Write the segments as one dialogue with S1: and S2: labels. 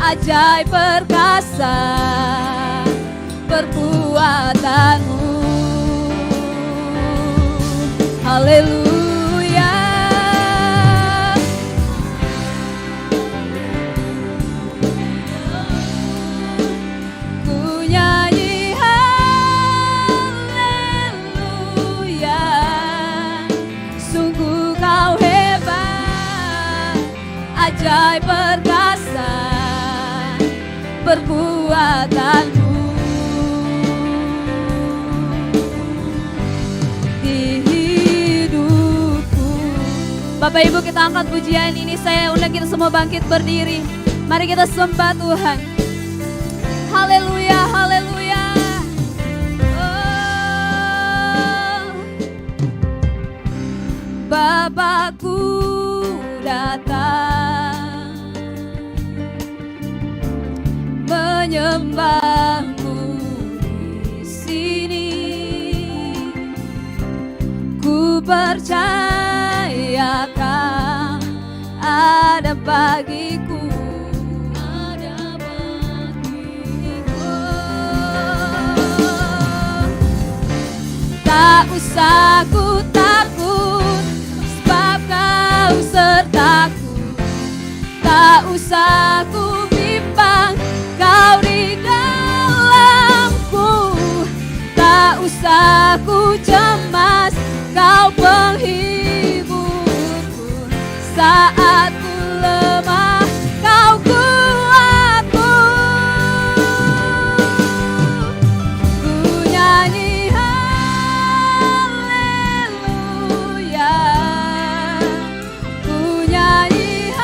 S1: ajaib perkasa perbuatanmu. Haleluya. Ku nyanyi haleluya. Sungguh kau hebat, ajaib perkasa perbuatanmu. Bapak Ibu, kita angkat pujian ini. Saya undang kita semua bangkit berdiri. Mari kita sembah Tuhan. Haleluya, haleluya. Oh. Bapakku datang menyembahmu di sini. Ku percaya ada bagiku, tak usah ku takut, sebab kau sertaku. Tak usah ku bimbang, kau di dalamku. Tak usah ku cemas, kau penghiburku. Saat ku lemah, kau kuatku. Ku nyanyi haleluya. Ku nyanyi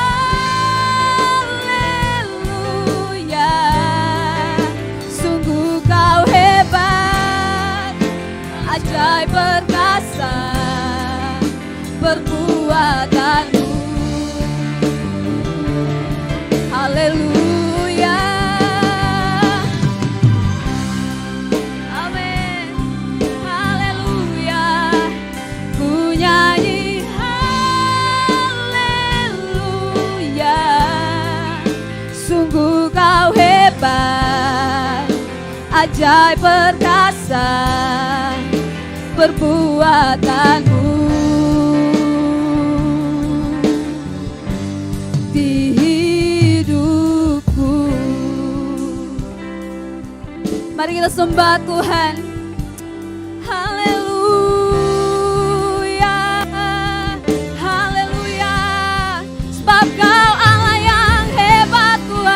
S1: haleluya. Sungguh kau hebat, ajaib perkasa perbuatanmu. Haleluya. Amin. Haleluya. Ku nyanyi haleluya. Sungguh kau hebat, ajaib perkasa perbuatanmu. Mari kita sembah Tuhan. Haleluya, haleluya. Sebab kau Allah yang hebat Tuhan.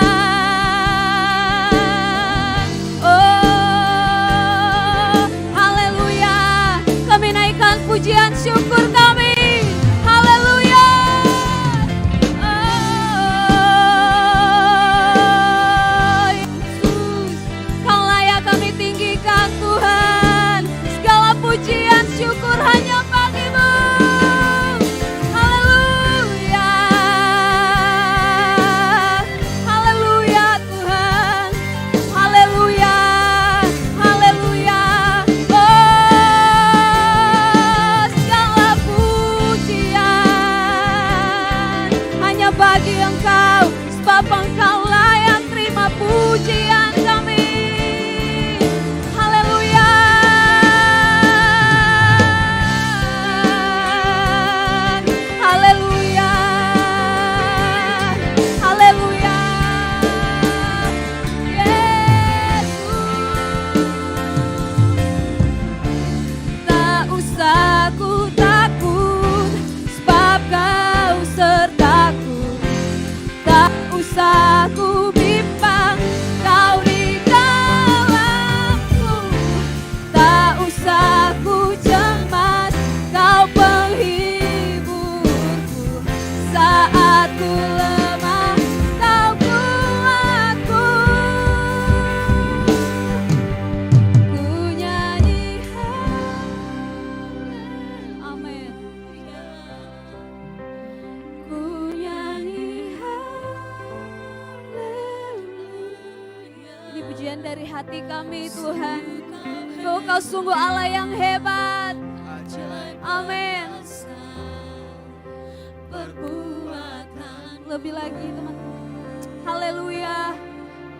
S1: Oh, haleluya. Kami naikkan pujian syukur kami. Haleluya. Tuhan, segala pujian syukur hanya bagi-Mu. Haleluya, haleluya Tuhan, haleluya, haleluya. Oh, segala pujian hanya bagi Engkau, sebab Engkau layak terima pujian kami. Ku bimbang, kau di dalamku. Tak usah ku cemas, kau penghiburku. Saat ku lemah, kau kuatku. Ku nyanyi amin. Ku nyanyi pujian dari hati kami Tuhan. Oh, Kau sungguh Allah yang hebat. Amin. Lebih lagi teman. Haleluya.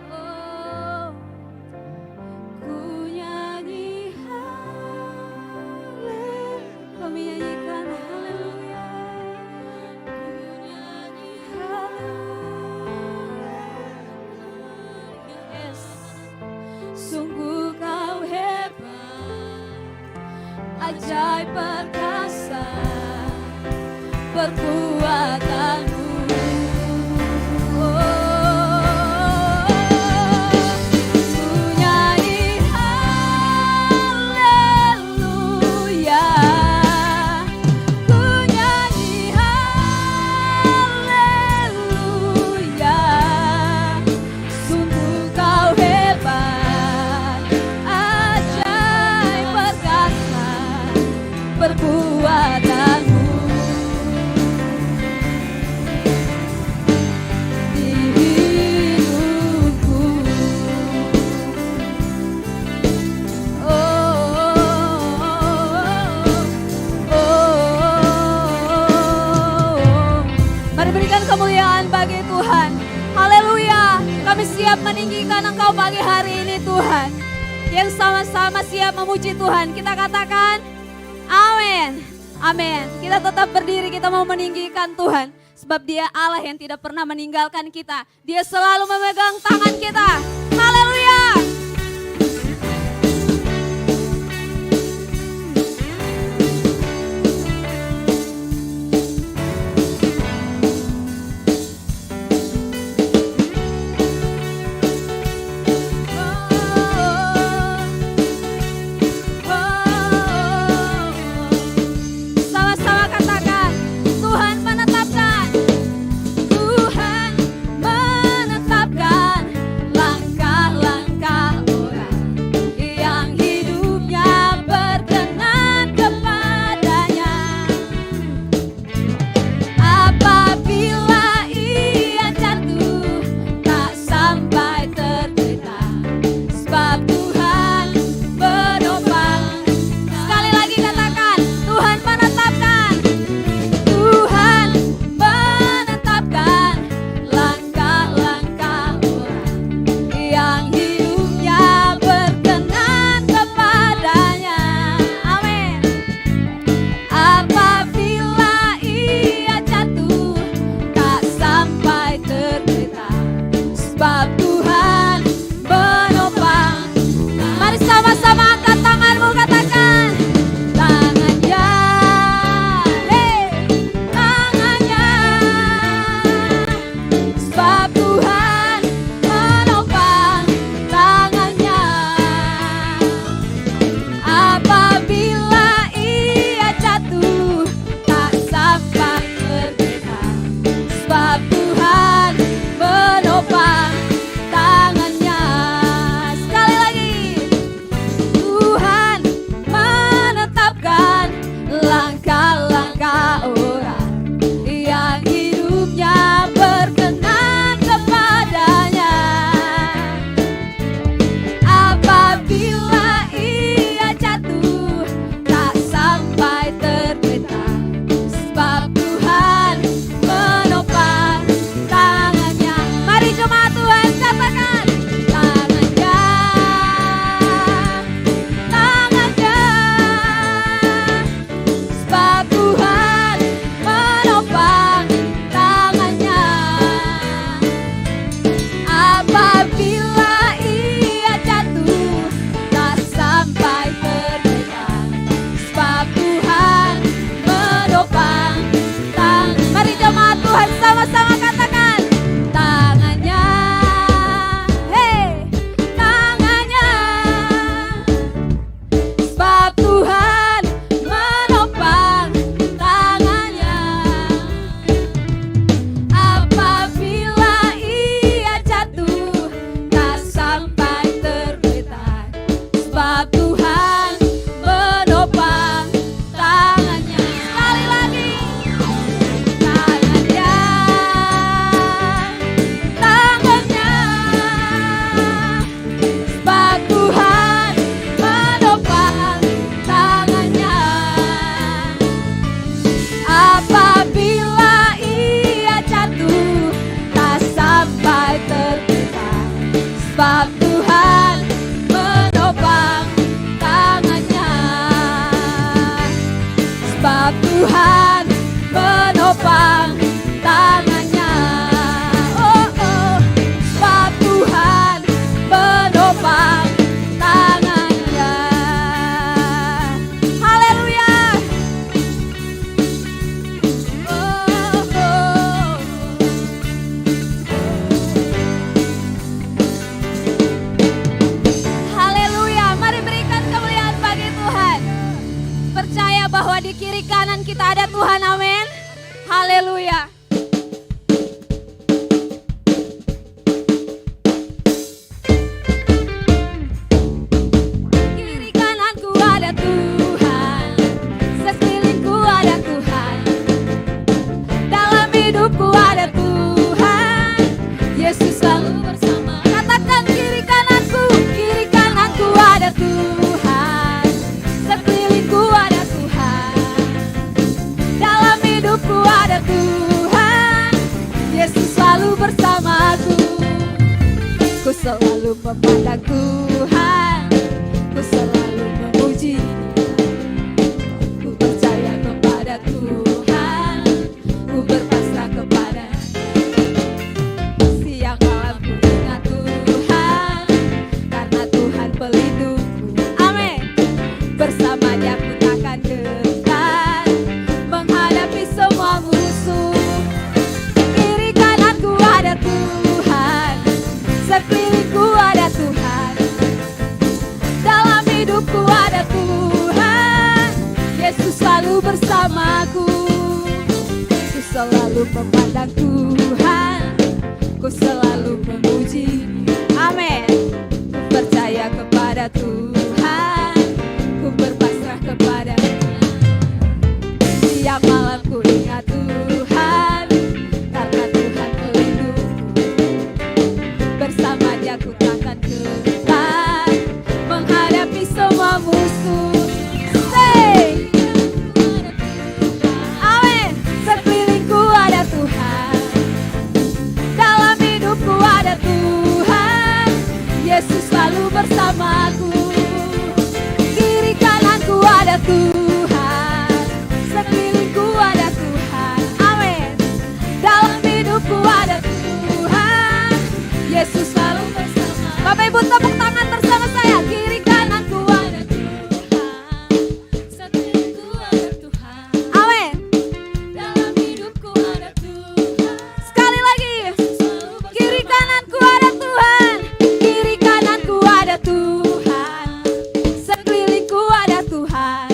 S1: Oh, ku nyanyi haleluya. Kami nyanyikan haleluya. Ku nyanyi haleluya. Yes. Sungguh kau hebat, ajaib perkasa perbuatanmu. Perbuatanmu di hidupku. Oh, oh, oh. Mari berikan kemuliaan bagi Tuhan. Haleluya. Kami siap meninggikan Engkau pagi hari ini Tuhan. Yang sama-sama siap memuji Tuhan. Kita katakan amin. Amin. Kita tetap berdiri, kita mau meninggikan Tuhan. Sebab Dia Allah yang tidak pernah meninggalkan kita. Dia selalu memegang tangan kita. Haleluya. Langkah selalu memandang Tuhan, ku selalu memuji. Ku percaya kepada Tuhan, ku berpasrah kepada. Siang malam ku ingat Tuhan, karena Tuhan pelindungku. Amin. Bersamanya ku takkan gentar menghadapi semua musuh. Kiri kananku ada Tuhan, sekelilingku ada Tuhan, dalam hidupku ada Tuhan. Yesus selalu bersamaku. Ku selalu memandang Tuhan, ku selalu memuji. Amin. Ku percaya kepada Tuhan, ku berpasrah kepada. Siang malam ku ingat Tuhan, karena Tuhan pelindungku. Bersama Dia ku takkan gentar menghadapi semua musuh. Say, amin. Sekelilingku ada Tuhan, dalam hidupku ada Tuhan. Yesus selalu bersamaku. Kiri kananku ada Tuhan, sekelilingku ada Tuhan. Amin. Dalam hidupku ada Tuhan. Yesus selalu bersama. Bapak Ibu tepuk tangan bersama saya. Kiri kananku ada Tuhan, sekelilingku ada Tuhan. Amin. Dalam hidupku ada Tuhan. Sekali lagi. Kiri kananku ada Tuhan, kiri kananku ada Tuhan, sekelilingku ada Tuhan,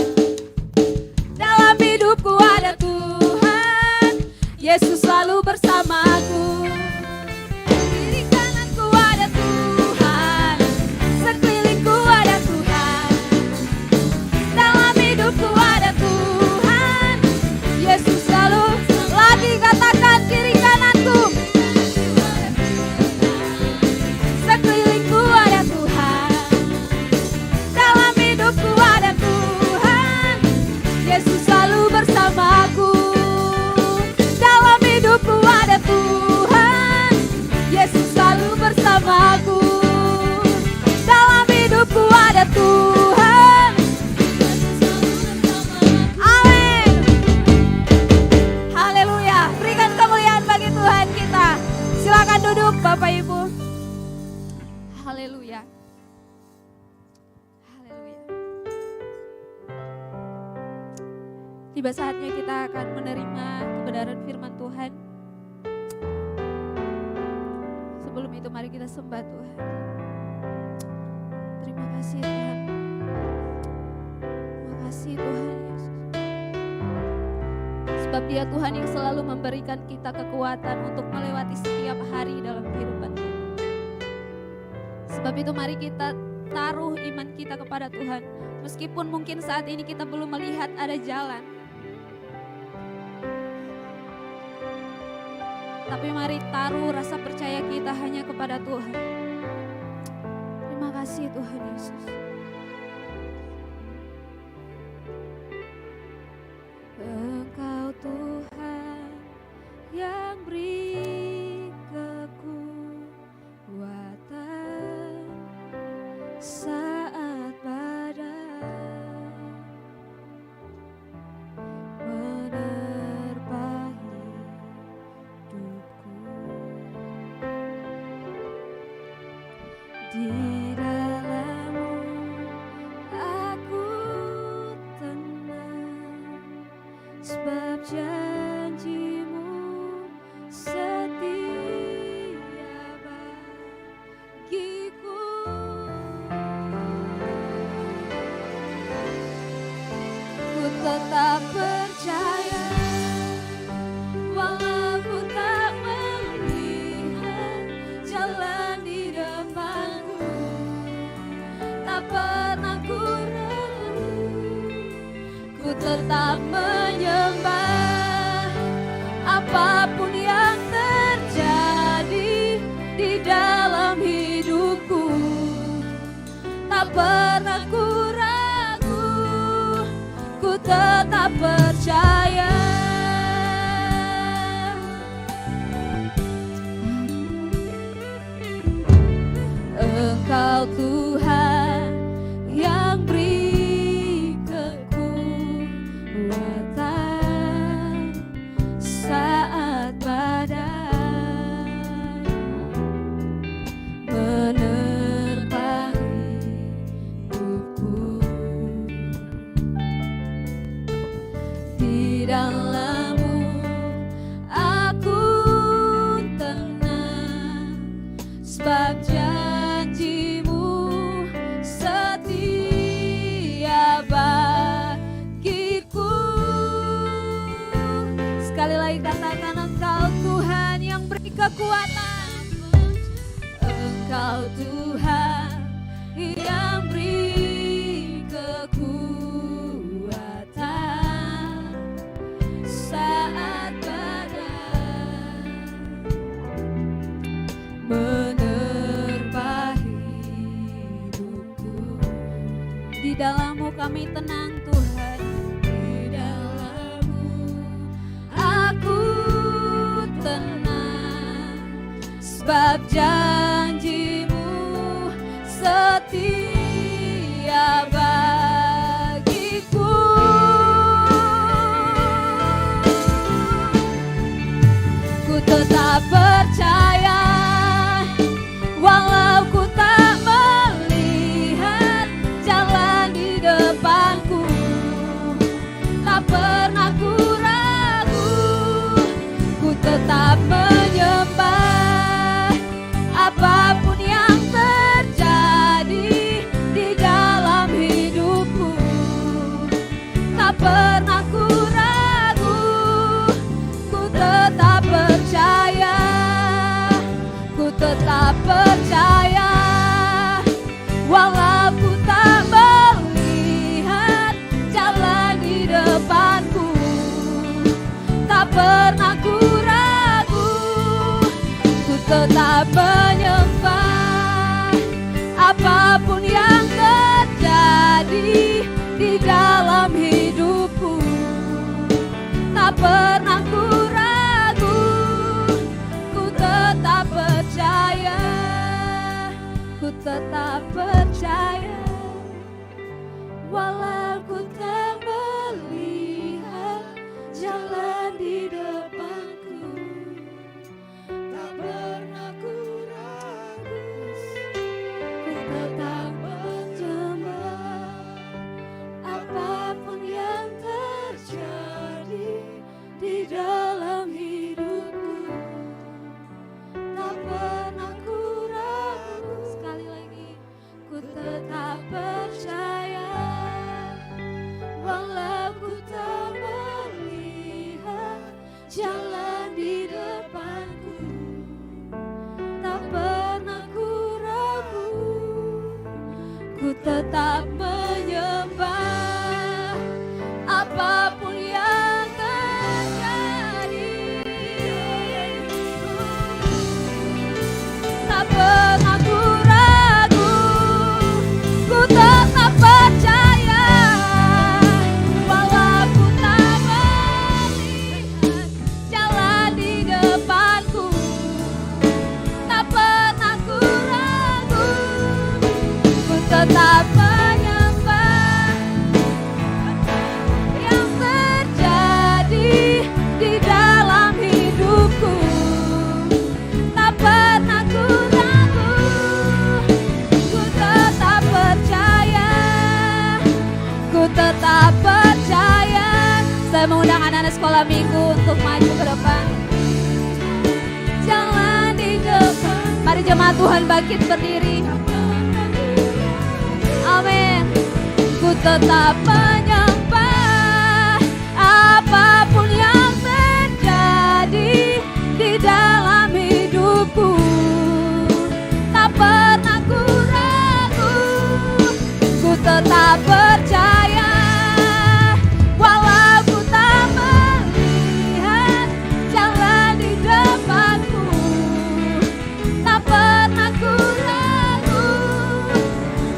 S1: dalam hidupku ada Tuhan. Yesus selalu bersamaku. Kiri kananku ada Tuhan, sekelilingku ada Tuhan, dalam hidupku ada Tuhan. Yesus selalu. Lagi katakan kiri kananku, sekelilingku ada Tuhan, dalam hidupku ada Tuhan. Yesus selalu bersamaku. Dalam hidupku ada Tuhan, Yesus selalu bersamaku. Dalam hidupku ada Tuhan. Amin. Haleluya. Berikan kemuliaan bagi Tuhan kita. Silakan duduk Bapak Ibu. Haleluya. Haleluya. Tiba saatnya kita akan menerima kebenaran firman Tuhan. Sebelum itu mari kita sembah Tuhan. Terima kasih Tuhan. Terima kasih Tuhan Yesus. Sebab Dia Tuhan yang selalu memberikan kita kekuatan untuk melewati setiap hari dalam kehidupan kita. Sebab itu mari kita taruh iman kita kepada Tuhan. Meskipun mungkin saat ini kita belum melihat ada jalan, tapi mari taruh rasa percaya kita hanya kepada Tuhan. Terima kasih Tuhan Yesus. Engkau Tuhan yang beri kekuatan saat badai menerpa hidupku. Di dalam-Mu aku tenang, sebab janji-Mu setia bagiku. Ku tetap percaya, walau ku tak melihat jalan di depanku, tak pernah ku ragu. Ku tetap menyembah apapun yang terjadi di dalam hidupku, tak pernah ku ragu. Ku tetap percaya. Sekali lagi katakan Engkau Tuhan yang beri kekuatan. Engkau Tuhan yang beri kekuatan saat badai menerpa hidupku. Di dalam-Mu kami tenang Tuhan, di dalam-Mu aku tenang, sebab janji-Mu setia bagiku. Ku tetap percaya walau ku tak melihat jalan di depanku, tak pernah ku ragu, ku tetap menyembah apapun yang terjadi di dalam hidupku. Tak pernah ku ragu, ku tetap percaya, ku tetap percaya walau ku tak melihat jalan di depanku. Tak pernah ku ragu, ku tetap menyembah apapun yang terjadi di dalam hidupku. Tak pernah ku ragu, ku tetap percaya, ku tetap percaya walau ku tak melihat jalan di depanku. Tak pernah ku ragu, ku tetap menyembah apapun yang terjadi di dalam hidupku. Tak pernah ku ragu, sekali lagi ku tetap percaya walau ku tak melihat jalan di depanku. Tak pernah ku ragu, ku tetap menyembah apapun yang terjadi. Tak pernah ku ragu, ku tetap percaya walau ku tak melihat jalan di depanku. Tak pernah ku ragu, ku tetap menyembah yang terjadi di dalam hidupku. Tak pernah ku ragu, ku tetap percaya, ku tetap percaya. Saya mengundang anak-anak sekolah minggu untuk maju ke depan. Jalan di depan. Mari jemaat Tuhan bangkit berdiri. Amin. Ku tetap menyembah apapun yang terjadi di dalam hidupku. Tak pernah ku ragu, ku tetap percaya walau ku tak melihat jalan di depanku. Tak pernah ku ragu,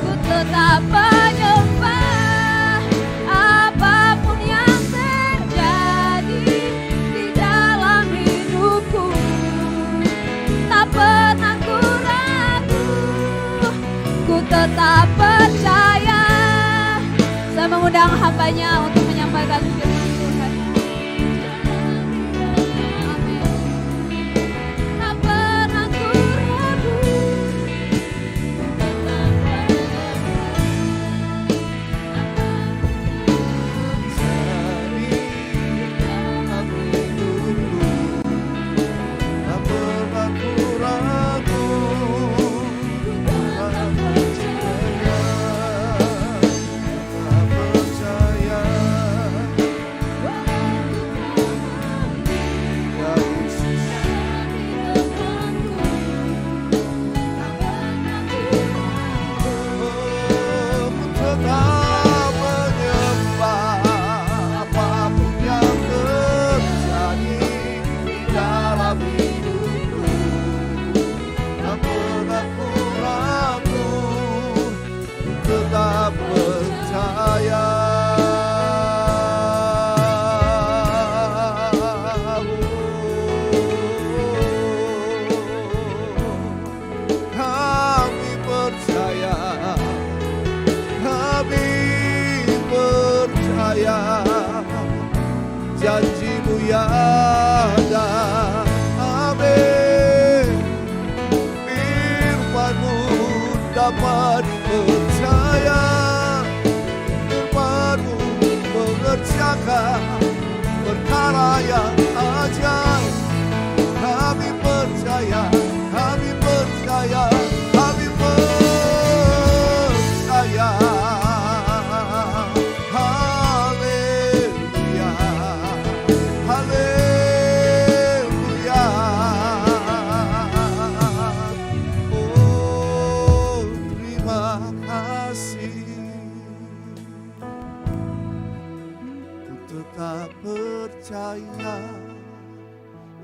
S1: ku tetap menyembah apapun yang terjadi di dalam hidupku. Tak pernah ku ragu, ku tetap percaya. Saya mengundang hambanya untuk menyampaikan firman Tuhan. Amin. Tak pernah ku ragu,
S2: Tak pernah ku ragu, tak percaya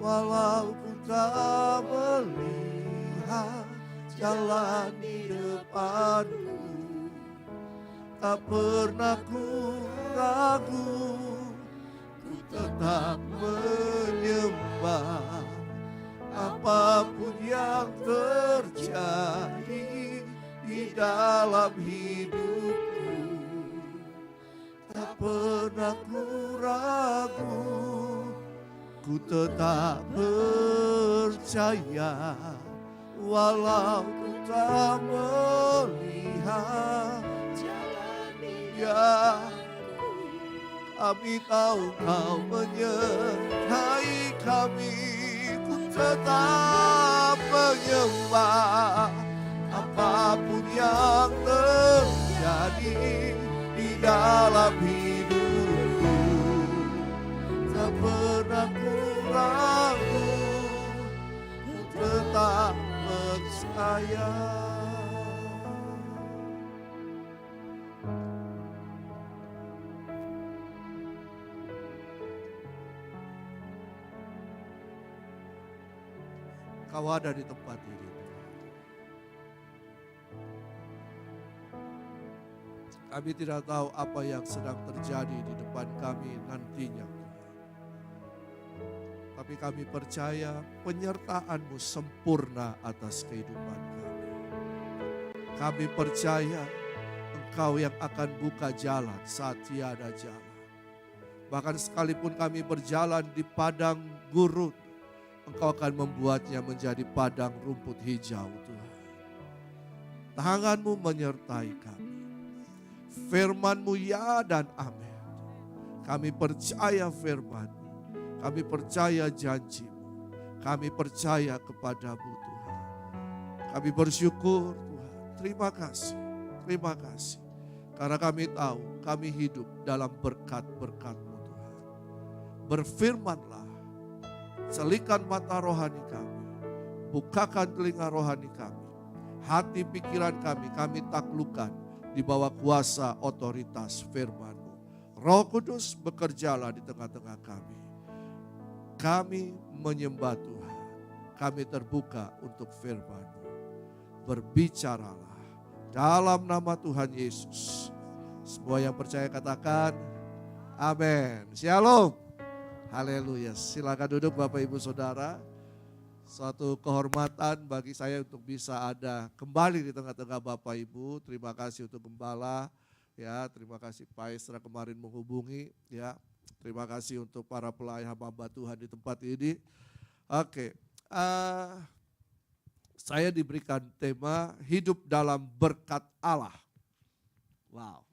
S2: walau ku tak melihat jalan di depanku. Tak pernah ku ragu, ku tetap menyembah. Apapun yang terjadi di dalam hidupku, tak pernah ku ragu, ku tetap percaya. Walau ku tak melihat jalan dia, kami tahu Kau menyertai kami. Ku tetap menyembah. Apapun yang terjadi di dalam hidupku, tak pernah ku ragu, ku tetap percaya. Kau ada di tempat ini. Kami tidak tahu apa yang sedang terjadi di depan kami nantinya. Tapi kami percaya penyertaan-Mu sempurna atas kehidupan kami. Kami percaya Engkau yang akan buka jalan saat tiada jalan. Bahkan sekalipun kami berjalan di padang gurun, Engkau akan membuatnya menjadi padang rumput hijau, Tuhan. Tangan-Mu menyertai kami. Firman-Mu ya dan amin. Kami percaya firman-Mu. Kami percaya janji-Mu. Kami percaya kepada-Mu, Tuhan. Kami bersyukur, Tuhan. Terima kasih. Terima kasih. Karena kami tahu kami hidup dalam berkat-berkat-Mu, Tuhan. Berfirmanlah. Celikan mata rohani kami, bukakan telinga rohani kami, hati pikiran kami taklukkan di bawah kuasa otoritas firman-Mu. Roh Kudus bekerjalah di tengah-tengah kami. Kami menyembah Tuhan, kami terbuka untuk firman-Mu. Berbicaralah dalam nama Tuhan Yesus. Semua yang percaya katakan, amin. Shalom. Haleluya. Silakan duduk Bapak Ibu Saudara. Suatu kehormatan bagi saya untuk bisa ada kembali di tengah-tengah Bapak Ibu. Terima kasih untuk Gembala, ya. Terima kasih Pak Esra kemarin menghubungi, ya. Terima kasih untuk para pelayan hamba Tuhan di tempat ini. Oke, saya diberikan tema hidup dalam berkat Allah. Wow.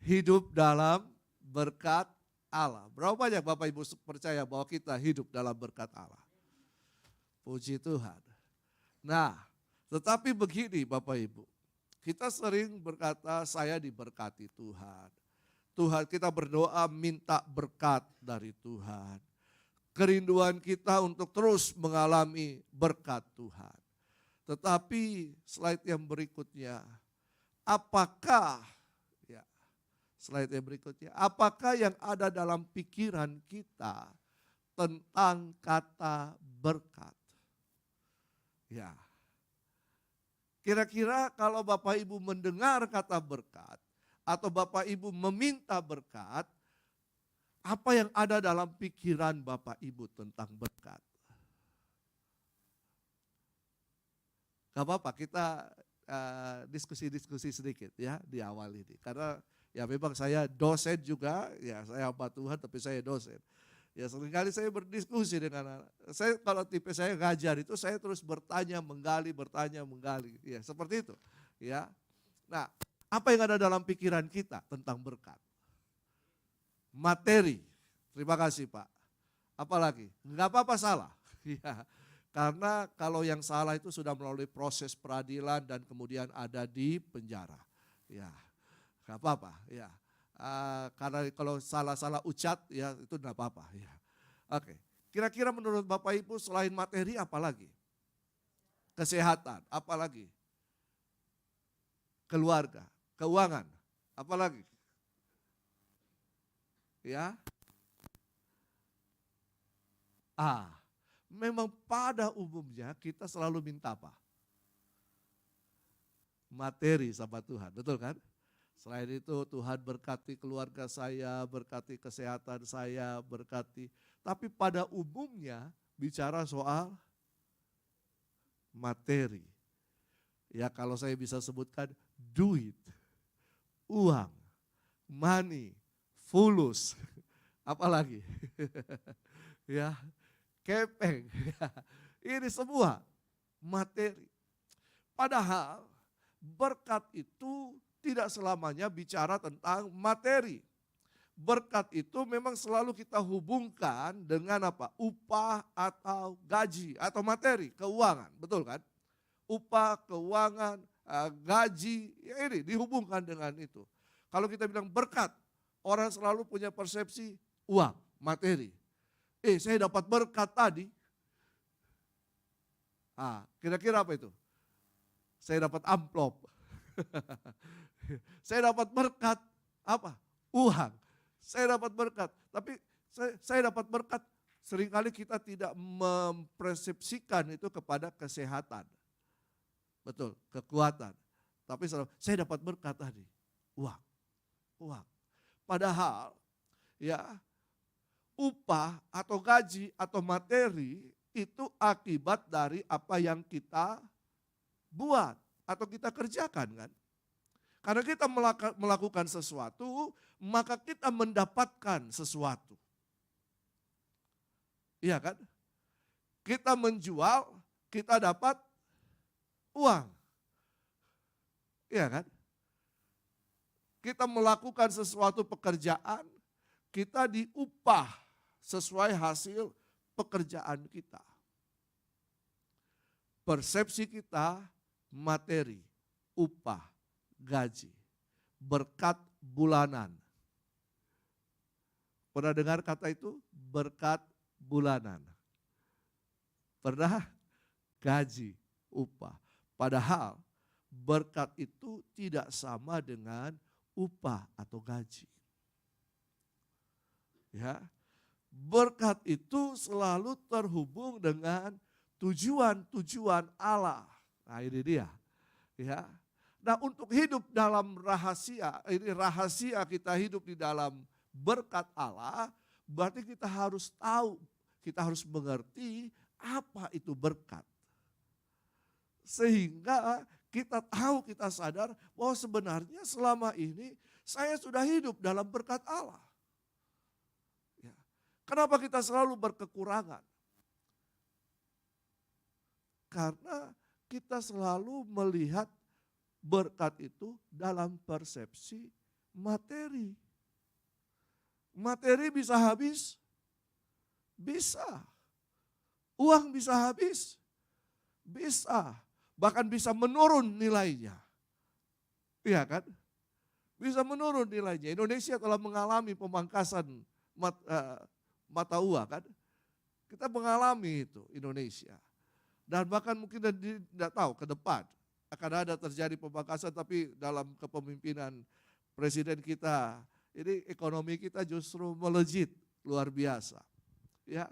S2: Hidup dalam berkat Allah. Berapa banyak Bapak Ibu percaya bahwa kita hidup dalam berkat Allah? Puji Tuhan. Nah, tetapi begini Bapak Ibu. Kita sering berkata saya diberkati Tuhan. Tuhan, kita berdoa minta berkat dari Tuhan. Kerinduan kita untuk terus mengalami berkat Tuhan. Tetapi slide yang berikutnya, apakah slide yang berikutnya. Apakah yang ada dalam pikiran kita tentang kata berkat? Ya. Kira-kira kalau Bapak Ibu mendengar kata berkat atau Bapak Ibu meminta berkat, apa yang ada dalam pikiran Bapak Ibu tentang berkat? Gak apa-apa, kita diskusi-diskusi sedikit ya di awal ini. Karena ya memang saya dosen juga, ya saya hamba Tuhan tapi saya dosen. Ya seringkali saya berdiskusi dengan anak. Saya kalau tipe saya ngajar itu saya terus bertanya, menggali. Ya seperti itu. Ya. Nah, apa yang ada dalam pikiran kita tentang berkat? Materi. Terima kasih Pak. Apalagi? Enggak apa-apa salah. Ya. Karena kalau yang salah itu sudah melalui proses peradilan dan kemudian ada di penjara. Ya. Gak apa-apa, ya. Karena kalau salah-salah ucat, ya itu gak apa-apa. Ya. Oke, kira-kira menurut Bapak Ibu selain materi apa lagi? Kesehatan, apa lagi? Keluarga, keuangan, apa lagi? Ya. Memang pada umumnya kita selalu minta apa? Materi sama Tuhan, betul kan? Selain itu Tuhan berkati keluarga saya, berkati kesehatan saya, berkati. Tapi pada umumnya bicara soal materi. Ya kalau saya bisa sebutkan duit, uang, money, fulus, apalagi ya kepeng, ini semua materi. Padahal berkat itu tidak selamanya bicara tentang materi. Berkat itu memang selalu kita hubungkan dengan apa? Upah atau gaji atau materi, keuangan, betul kan? Upah, keuangan, gaji, ya ini dihubungkan dengan itu. Kalau kita bilang berkat, orang selalu punya persepsi uang, materi. Saya dapat berkat tadi. Kira-kira apa itu? Saya dapat amplop. Saya dapat berkat apa? Uang. Saya dapat berkat. Tapi saya dapat berkat, seringkali kita tidak mempersepsikan itu kepada kesehatan. Betul, kekuatan. Tapi saya dapat berkat tadi. Uang. Padahal ya upah atau gaji atau materi itu akibat dari apa yang kita buat atau kita kerjakan kan. Karena kita melakukan sesuatu, maka kita mendapatkan sesuatu. Iya kan? Kita menjual, kita dapat uang. Iya kan? Kita melakukan sesuatu pekerjaan, kita diupah sesuai hasil pekerjaan kita. Persepsi kita materi, upah, gaji, berkat bulanan. Pernah dengar kata itu? Berkat bulanan. Pernah? Gaji, upah. Padahal berkat itu tidak sama dengan upah atau gaji. Ya. Berkat itu selalu terhubung dengan tujuan-tujuan Allah. Nah ini dia. Ya. Nah untuk hidup dalam rahasia, ini rahasia kita hidup di dalam berkat Allah, berarti kita harus tahu, kita harus mengerti apa itu berkat. Sehingga kita tahu, kita sadar bahwa sebenarnya selama ini saya sudah hidup dalam berkat Allah. Ya. Kenapa kita selalu berkekurangan? Karena kita selalu melihat berkat itu dalam persepsi materi. Materi bisa habis? Bisa. Uang bisa habis? Bisa. Bahkan bisa menurun nilainya. Iya kan? Bisa menurun nilainya. Indonesia telah mengalami pemangkasan mata uang kan? Kita mengalami itu Indonesia. Dan bahkan mungkin tidak tahu ke depan akan ada terjadi pemangkasan, tapi dalam kepemimpinan presiden kita, ini ekonomi kita justru melejit luar biasa. Ya,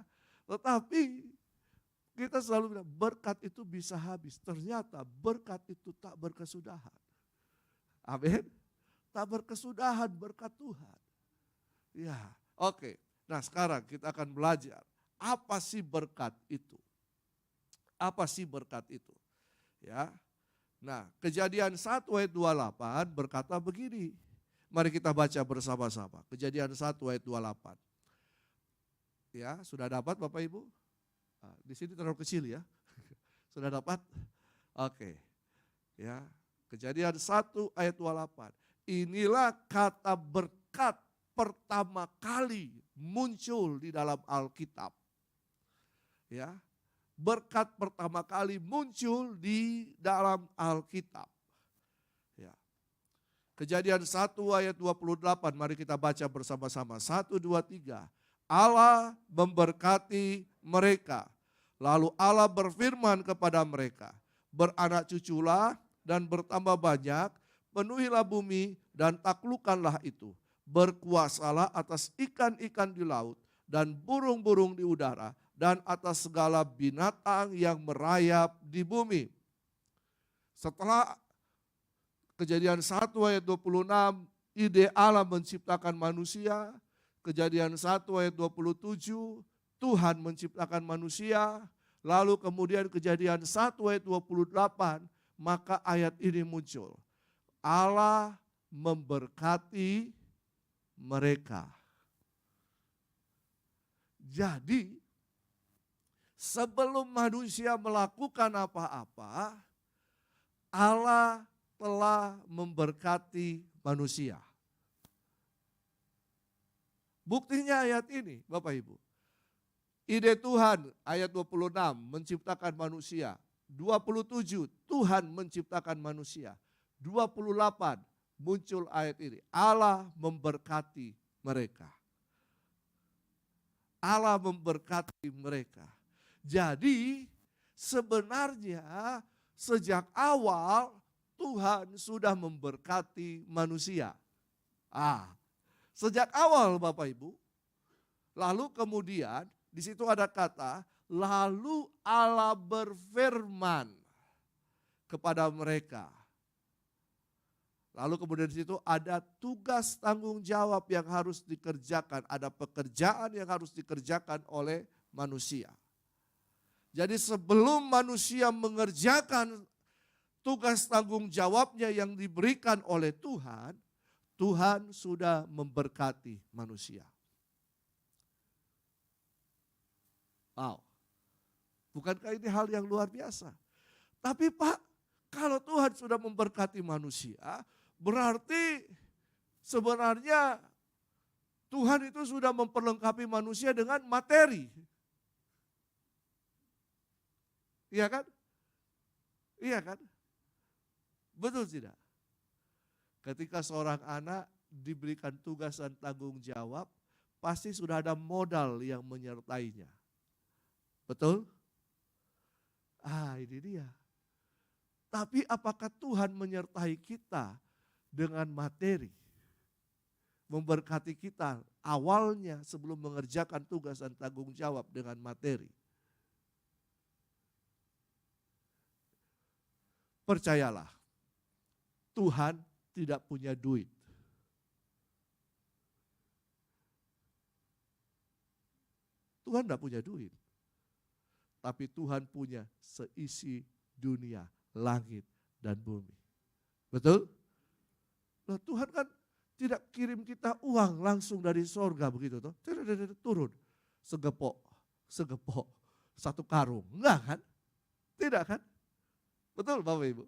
S2: tetapi kita selalu bilang berkat itu bisa habis. Ternyata berkat itu tak berkesudahan. Amin. Tak berkesudahan berkat Tuhan. Ya, oke. Nah sekarang kita akan belajar apa sih berkat itu. Apa sih berkat itu? Ya. Nah, Kejadian 1 ayat 28 berkata begini. Mari kita baca bersama-sama. Kejadian 1 ayat 28. Ya, sudah dapat Bapak Ibu? Nah, di sini terlalu kecil ya. Sudah dapat? Oke. Ya, Kejadian 1 ayat 28. Inilah kata berkat pertama kali muncul di dalam Alkitab. Ya. Berkat pertama kali muncul di dalam Alkitab. Ya. Kejadian 1 ayat 28, mari kita baca bersama-sama. 1, 2, 3. Allah memberkati mereka. Lalu Allah berfirman kepada mereka, beranak cuculah dan bertambah banyak, penuhilah bumi dan taklukkanlah itu. Berkuasalah atas ikan-ikan di laut dan burung-burung di udara, dan atas segala binatang yang merayap di bumi. Setelah Kejadian 1 ayat 26, ide Allah menciptakan manusia. Kejadian 1 ayat 27, Tuhan menciptakan manusia. Lalu kemudian Kejadian 1 ayat 28, maka ayat ini muncul. Allah memberkati mereka. Jadi, sebelum manusia melakukan apa-apa, Allah telah memberkati manusia. Buktinya ayat ini, Bapak Ibu. Ide Tuhan, ayat 26, menciptakan manusia. 27, Tuhan menciptakan manusia. 28, muncul ayat ini. Allah memberkati mereka. Allah memberkati mereka. Jadi sebenarnya sejak awal Tuhan sudah memberkati manusia. Sejak awal Bapak Ibu. Lalu kemudian di situ ada kata, lalu Allah berfirman kepada mereka. Lalu kemudian di situ ada tugas tanggung jawab yang harus dikerjakan, ada pekerjaan yang harus dikerjakan oleh manusia. Jadi sebelum manusia mengerjakan tugas tanggung jawabnya yang diberikan oleh Tuhan, Tuhan sudah memberkati manusia. Wow. Bukankah ini hal yang luar biasa? Tapi Pak, kalau Tuhan sudah memberkati manusia, berarti sebenarnya Tuhan itu sudah memperlengkapi manusia dengan materi. Iya kan? Iya kan? Betul tidak? Ketika seorang anak diberikan tugas dan tanggung jawab, pasti sudah ada modal yang menyertainya. Betul? Ini dia. Tapi apakah Tuhan menyertai kita dengan materi? Memberkati kita awalnya sebelum mengerjakan tugas dan tanggung jawab dengan materi. Percayalah, Tuhan tidak punya duit. Tuhan tidak punya duit. Tapi Tuhan punya seisi dunia, langit dan bumi. Betul? Nah, Tuhan kan tidak kirim kita uang langsung dari sorga begitu toh. Turun segepok, satu karung. Enggak kan? Tidak kan? Betul Bapak Ibu?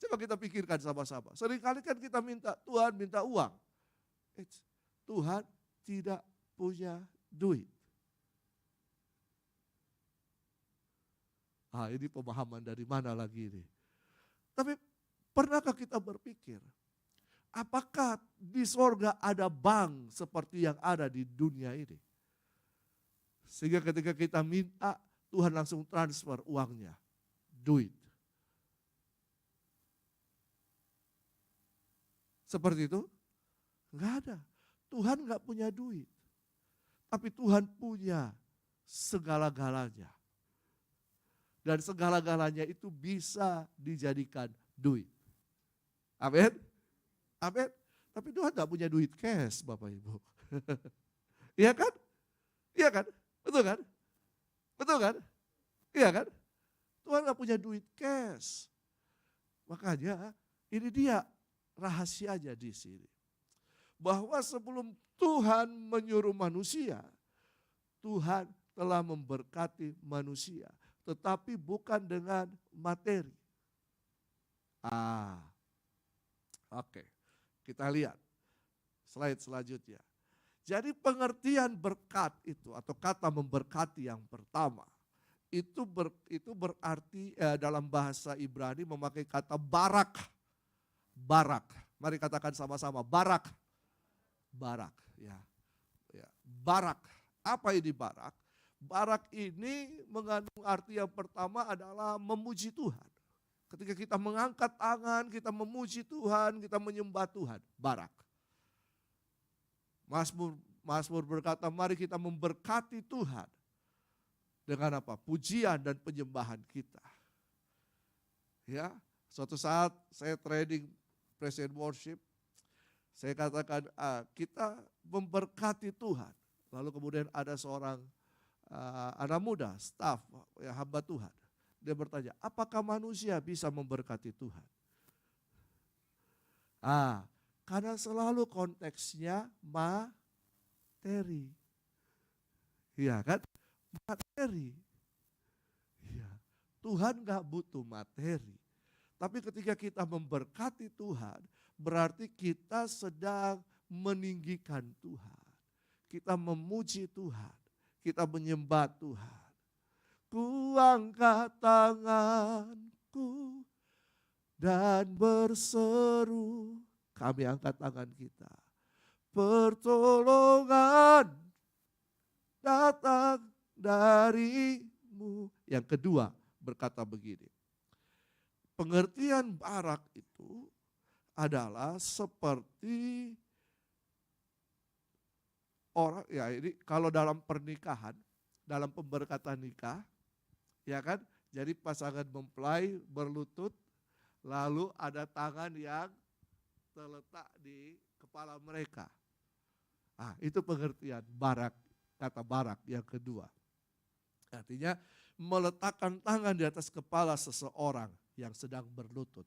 S2: Coba kita pikirkan sama-sama. Seringkali kan kita minta, Tuhan minta uang. Tuhan tidak punya duit. Ini pemahaman dari mana lagi ini? Tapi pernahkah kita berpikir, apakah di sorga ada bank seperti yang ada di dunia ini? Sehingga ketika kita minta, Tuhan langsung transfer uangnya, duit. Seperti itu? Enggak ada. Tuhan enggak punya duit. Tapi Tuhan punya segala-galanya. Dan segala-galanya itu bisa dijadikan duit. Amin? Amin? Tapi Tuhan enggak punya duit cash Bapak Ibu. Iya kan? Iya kan? Betul kan? Betul kan? Iya kan? Tuhan enggak punya duit cash. Makanya ini dia rahasianya di sini. Bahwa sebelum Tuhan menyuruh manusia, Tuhan telah memberkati manusia. Tetapi bukan dengan materi. Oke. Kita lihat slide selanjutnya. Jadi pengertian berkat itu atau kata memberkati yang pertama. Itu berarti dalam bahasa Ibrani memakai kata barak. Barak. Mari katakan sama-sama, barak. Barak, ya. Barak. Apa ini barak? Barak ini mengandung arti yang pertama adalah memuji Tuhan. Ketika kita mengangkat tangan, kita memuji Tuhan, kita menyembah Tuhan. Barak. Mazmur berkata, mari kita memberkati Tuhan. Dengan apa? Pujian dan penyembahan kita. Ya, suatu saat saya training praise and worship. Saya katakan, kita memberkati Tuhan. Lalu kemudian ada seorang anak muda, staff, ya, hamba Tuhan. Dia bertanya, apakah manusia bisa memberkati Tuhan? Karena selalu konteksnya materi. Iya kan? Materi. Ya. Tuhan gak butuh materi. Tapi ketika kita memberkati Tuhan, berarti kita sedang meninggikan Tuhan. Kita memuji Tuhan. Kita menyembah Tuhan. Ku angkat tanganku dan berseru. Kami angkat tangan kita. Pertolongan datang darimu. Yang kedua berkata begini. Pengertian barak itu adalah seperti orang, ya ini kalau dalam pernikahan, dalam pemberkatan nikah, ya kan, jadi pasangan mempelai berlutut, lalu ada tangan yang terletak di kepala mereka. Itu pengertian barak, kata barak yang kedua. Artinya meletakkan tangan di atas kepala seseorang yang sedang berlutut.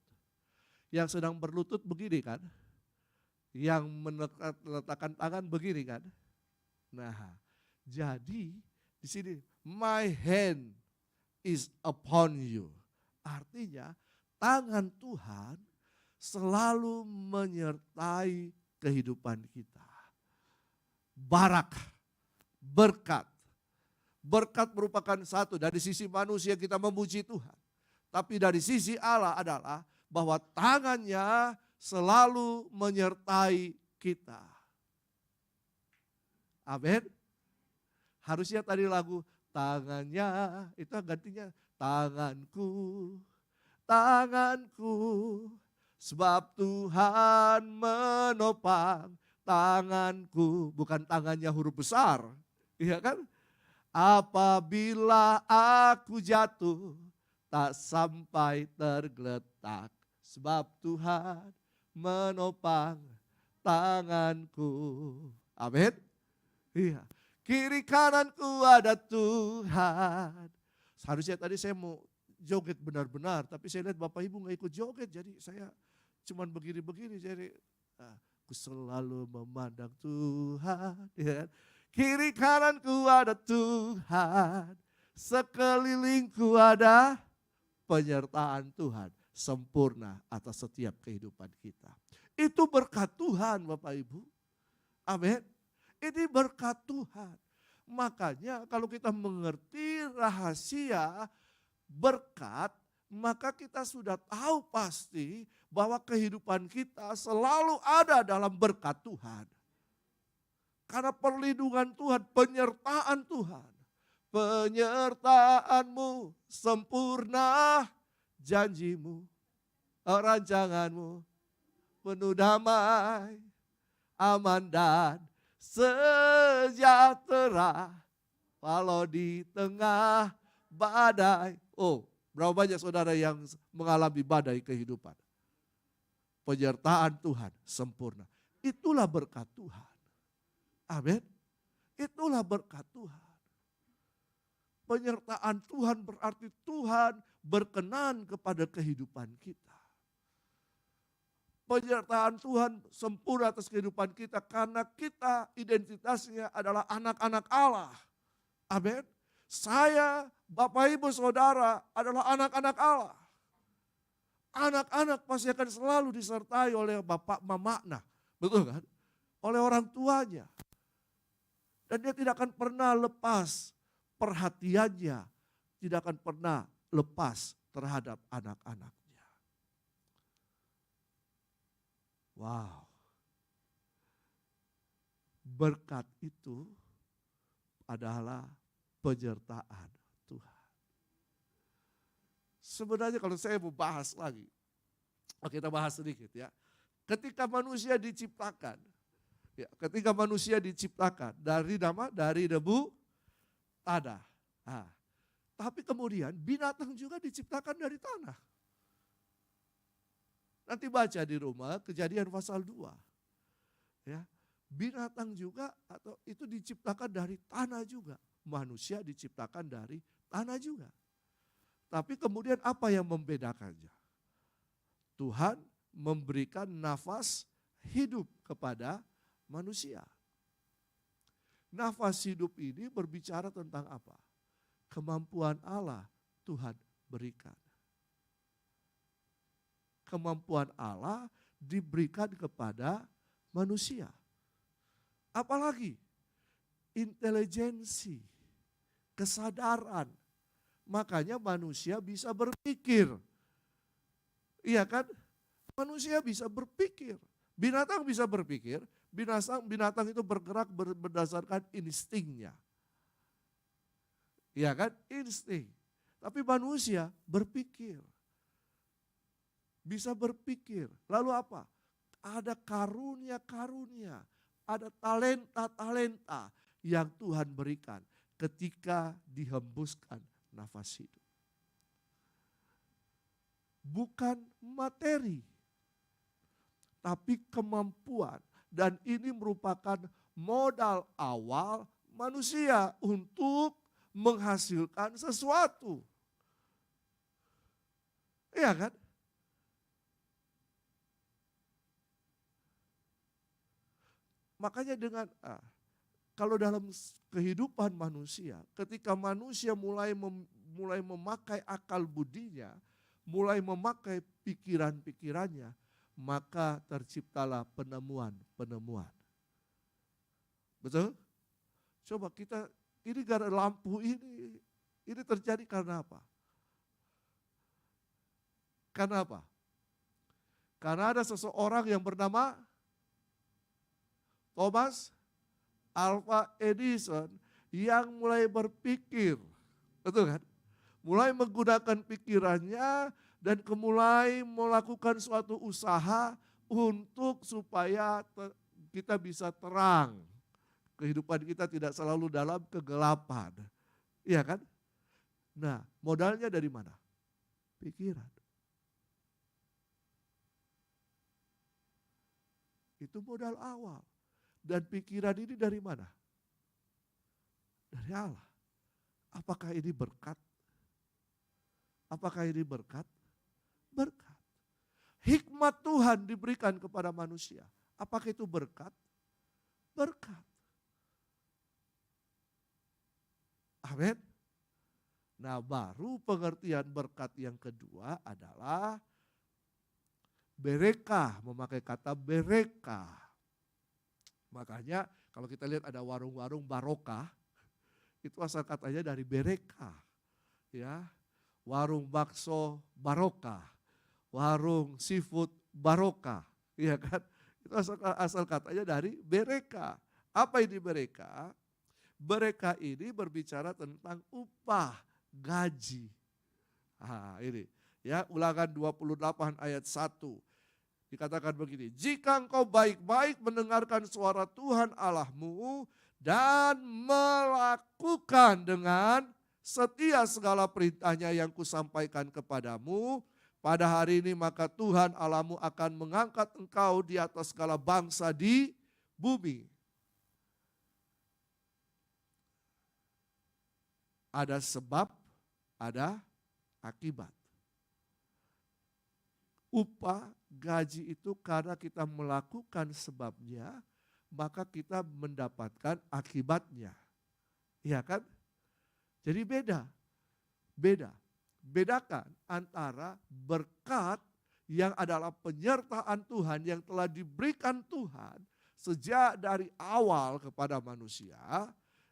S2: Yang sedang berlutut begini kan, yang meletakkan tangan begini kan. Nah, jadi di sini my hand is upon you. Artinya tangan Tuhan selalu menyertai kehidupan kita. Barak, berkat. Berkat merupakan satu, dari sisi manusia kita memuji Tuhan. Tapi dari sisi Allah adalah bahwa tangannya selalu menyertai kita. Amin. Harusnya tadi lagu tangannya, itu gantinya tanganku, tanganku. Sebab Tuhan menopang tanganku. Bukan tangannya huruf besar. Iya kan? Apabila aku jatuh, tak sampai tergeletak. Sebab Tuhan menopang tanganku. Amin. Iya. Kiri kananku ada Tuhan. Seharusnya tadi saya mau joget benar-benar. Tapi saya lihat Bapak Ibu gak ikut joget. Jadi saya cuman begini-begini. Jadi aku selalu memandang Tuhan. Ya. Kiri kananku ada Tuhan. Sekelilingku ada penyertaan Tuhan sempurna atas setiap kehidupan kita. Itu berkat Tuhan Bapak Ibu. Amin. Ini berkat Tuhan. Makanya kalau kita mengerti rahasia berkat, maka kita sudah tahu pasti bahwa kehidupan kita selalu ada dalam berkat Tuhan. Karena perlindungan Tuhan, penyertaan Tuhan. Penyertaanmu sempurna, janjimu, rancanganmu penuh damai, aman dan sejahtera. Walau di tengah badai. Oh, berapa banyak saudara yang mengalami badai kehidupan. Penyertaan Tuhan sempurna. Itulah berkat Tuhan. Amin. Itulah berkat Tuhan. Penyertaan Tuhan berarti Tuhan berkenan kepada kehidupan kita. Penyertaan Tuhan sempurna atas kehidupan kita karena kita identitasnya adalah anak-anak Allah. Amin. Saya, Bapak Ibu Saudara adalah anak-anak Allah. Anak-anak pasti akan selalu disertai oleh bapak mamanya. Betul kan? Oleh orang tuanya. Dan dia tidak akan pernah lepas perhatiannya. Tidak akan pernah lepas terhadap anak-anaknya. Wow. Berkat itu adalah penyertaan Tuhan. Sebenarnya kalau saya mau bahas lagi, kita bahas sedikit ya. Ketika manusia diciptakan, Ya, ketika manusia diciptakan dari debu tanah. Nah, tapi kemudian binatang juga diciptakan dari tanah. Nanti baca di rumah Kejadian pasal 2. Ya, binatang juga atau itu diciptakan dari tanah juga. Manusia diciptakan dari tanah juga. Tapi kemudian apa yang membedakannya? Tuhan memberikan nafas hidup kepada manusia. Nafas hidup ini berbicara tentang apa? Kemampuan Allah Tuhan berikan. Kemampuan Allah diberikan kepada manusia. Apalagi intelijensi, kesadaran. Makanya manusia bisa berpikir. Iya kan? Manusia bisa berpikir. Binatang bisa berpikir, binatang itu bergerak berdasarkan instingnya. Iya kan? Insting. Tapi manusia berpikir. Bisa berpikir. Lalu apa? Ada karunia-karunia, ada talenta-talenta yang Tuhan berikan ketika dihembuskan nafas hidup. Bukan materi, tapi kemampuan. Dan ini merupakan modal awal manusia untuk menghasilkan sesuatu. Iya kan? Makanya kalau dalam kehidupan manusia, ketika manusia mulai memakai akal budinya, mulai memakai pikiran-pikirannya, maka terciptalah penemuan-penemuan. Betul? Coba ini gara lampu ini terjadi karena apa? Karena apa? Karena ada seseorang yang bernama Thomas Alva Edison yang mulai berpikir, betul kan? Mulai menggunakan pikirannya dan mulai melakukan suatu usaha untuk supaya kita bisa terang. Kehidupan kita tidak selalu dalam kegelapan. Iya kan? Nah, modalnya dari mana? Pikiran. Itu modal awal. Dan pikiran ini dari mana? Dari Allah. Apakah ini berkat? Apakah ini berkat? Berkat. Hikmat Tuhan diberikan kepada manusia. Apakah itu berkat? Berkat. Amin. Nah, baru pengertian berkat yang kedua adalah berekah, memakai kata berekah. Makanya kalau kita lihat ada warung-warung barokah, itu asal katanya dari berekah. Ya, warung bakso barokah, warung seafood barokah, ya kan? Itu asal katanya dari berekah. Apa ini berekah? Berekah ini berbicara tentang upah, gaji. Nah, ini ya, Ulangan 28 ayat 1. Dikatakan begini, jika engkau baik-baik mendengarkan suara Tuhan Allahmu dan melakukan dengan setia segala perintahnya yang kusampaikan kepadamu, pada hari ini maka Tuhan Allahmu akan mengangkat engkau di atas segala bangsa di bumi. Ada sebab, ada akibat. Upah, gaji itu karena kita melakukan sebabnya, maka kita mendapatkan akibatnya. Iya kan? Jadi bedakan antara berkat yang adalah penyertaan Tuhan yang telah diberikan Tuhan sejak dari awal kepada manusia,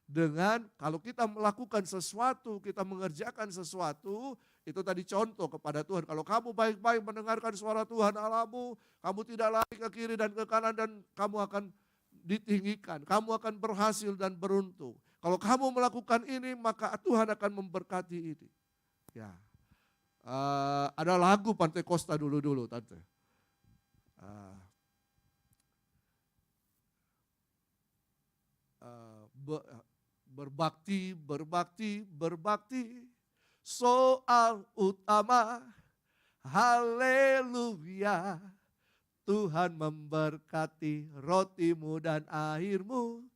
S2: dengan kalau kita melakukan sesuatu, kita mengerjakan sesuatu, itu tadi contoh kepada Tuhan. Kalau kamu baik-baik mendengarkan suara Tuhan Allahmu, kamu tidak lari ke kiri dan ke kanan dan kamu akan ditinggikan, kamu akan berhasil dan beruntung. Kalau kamu melakukan ini, maka Tuhan akan memberkati ini. Ya, ada lagu Pantai Costa dulu-dulu, tante. berbakti, berbakti, berbakti. Soal utama, haleluya. Tuhan memberkati rotimu dan airmu,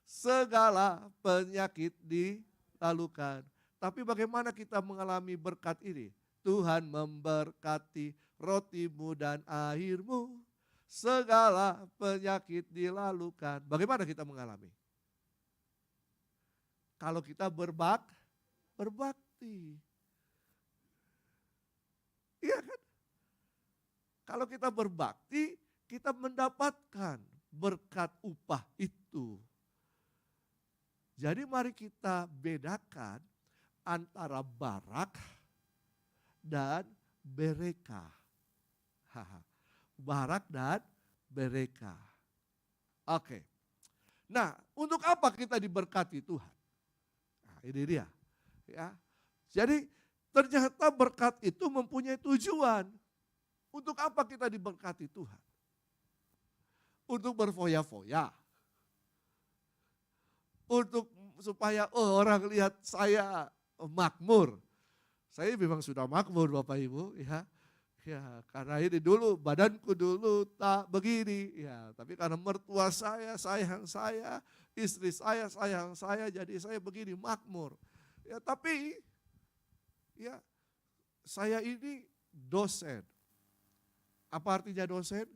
S2: segala penyakit dilalukan. Tapi bagaimana kita mengalami berkat ini? Tuhan memberkati rotimu dan airmu, segala penyakit dilalukan. Bagaimana kita mengalami? Kalau kita berbakti. Iya kan? Kalau kita berbakti, kita mendapatkan berkat upah itu. Jadi mari kita bedakan antara barak dan bereka. Barak dan bereka. Oke. Nah, untuk apa kita diberkati Tuhan? Nah, ini dia. Ya. Jadi ternyata berkat itu mempunyai tujuan. Untuk apa kita diberkati Tuhan? Untuk berfoya-foya. Untuk supaya orang lihat saya makmur. Saya memang sudah makmur Bapak Ibu, ya. Ya, karena ini dulu badanku dulu tak begini, ya. Tapi karena mertua saya sayang saya, istri saya sayang saya, jadi saya begini makmur. Ya, tapi ya saya ini dosen. Apa artinya dosen?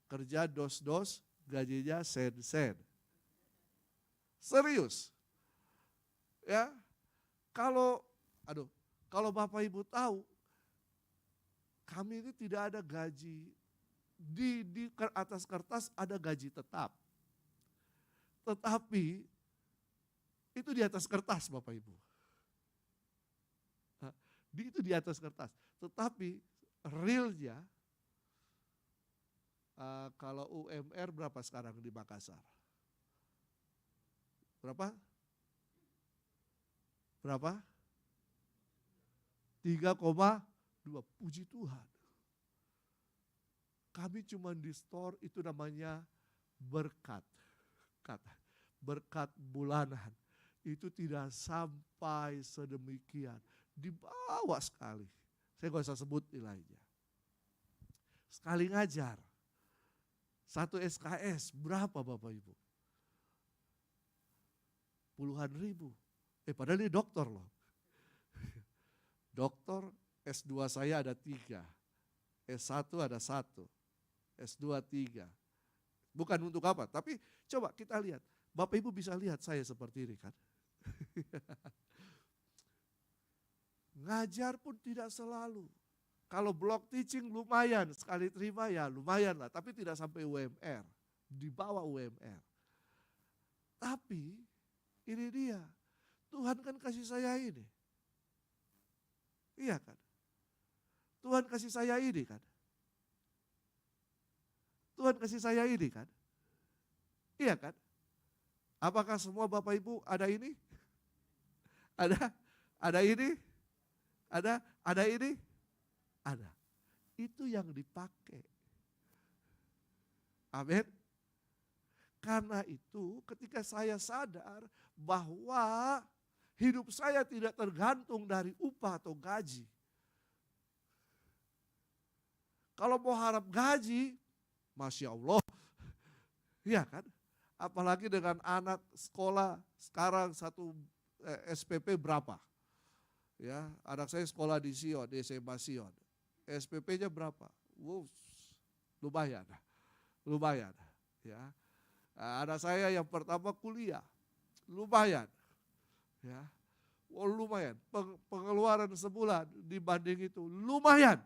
S2: Kerja dos-dos, gajinya sen-sen. Serius. Ya. Kalau Bapak Ibu tahu, kami ini tidak ada gaji. Di atas kertas ada gaji tetap. Tetapi itu di atas kertas Bapak Ibu. Itu di atas kertas. Tetapi realnya, kalau UMR berapa sekarang di Makassar? Berapa? 3,2. Puji Tuhan. Kami cuma di store itu namanya berkat. Berkat bulanan. Itu tidak sampai sedemikian. Di bawah sekali. Saya gak usah sebut nilainya. Sekali ngajar. 1 SKS berapa Bapak Ibu? Puluhan ribu. Padahal ini dokter loh. Dokter S2 saya ada 3. S1 ada 1. S2 3. Bukan untuk apa, tapi coba kita lihat. Bapak Ibu bisa lihat saya seperti ini kan. Ngajar pun tidak selalu. Kalau block teaching lumayan, sekali terima ya lumayan lah. Tapi tidak sampai UMR, di bawah UMR. Tapi ini dia, Tuhan kan kasih saya ini. Iya kan? Tuhan kasih saya ini kan? Tuhan kasih saya ini kan? Iya kan? Apakah semua Bapak Ibu ada ini? Ada ini? Ada ini? Ada. Itu yang dipakai. Amin. Karena itu ketika saya sadar bahwa hidup saya tidak tergantung dari upah atau gaji. Kalau mau harap gaji, Masya Allah. Iya kan? Apalagi dengan anak sekolah sekarang satu SPP berapa? Ya, anak saya sekolah di Sion, di SMA Sion. SPP-nya berapa? Wow, lumayan. Ya. Anak saya yang pertama kuliah, lumayan. Ya, lumayan. Pengeluaran sebulan dibanding itu lumayan.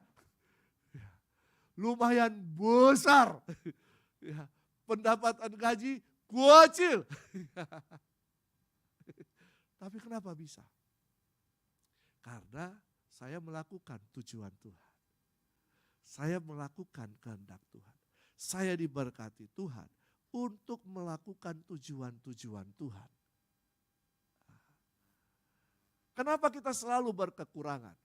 S2: Ya. Lumayan besar. Ya. Pendapatan gaji kecil. Tapi kenapa bisa? Karena saya melakukan tujuan Tuhan. Saya melakukan kehendak Tuhan. Saya diberkati Tuhan untuk melakukan tujuan-tujuan Tuhan. Kenapa kita selalu berkekurangan?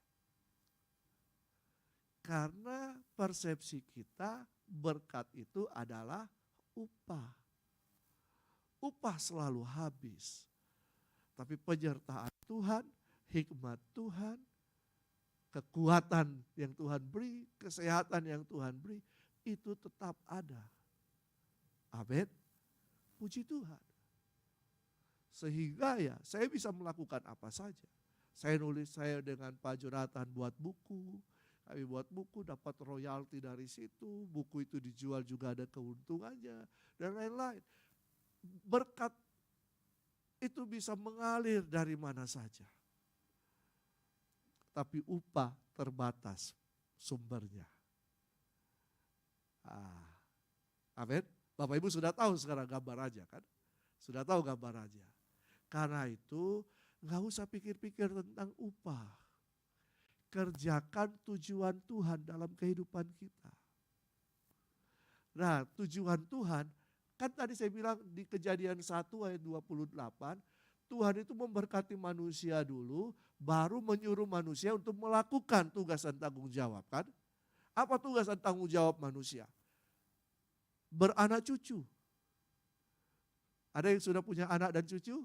S2: Karena persepsi kita berkat itu adalah upah. upah selalu habis. Tapi penyertaan Tuhan, hikmat Tuhan, kekuatan yang Tuhan beri, kesehatan yang Tuhan beri, itu tetap ada. Amin. Puji Tuhan. Sehingga ya saya bisa melakukan apa saja. Saya dengan Pak Jonathan buat buku. Kami buat buku, dapat royalti dari situ. Buku itu dijual juga ada keuntungannya. Dan lain-lain. Berkat itu bisa mengalir dari mana saja. Tapi upah terbatas sumbernya. Amin. Bapak Ibu sudah tahu sekarang gambar aja kan? Sudah tahu gambar aja. Karena itu gak usah pikir-pikir tentang upah. Kerjakan tujuan Tuhan dalam kehidupan kita. Nah, tujuan Tuhan, kan tadi saya bilang di Kejadian 1 ayat 28, Tuhan itu memberkati manusia dulu, baru menyuruh manusia untuk melakukan tugas dan tanggung jawab kan. Apa tugas dan tanggung jawab manusia? Beranak cucu. Ada yang sudah punya anak dan cucu?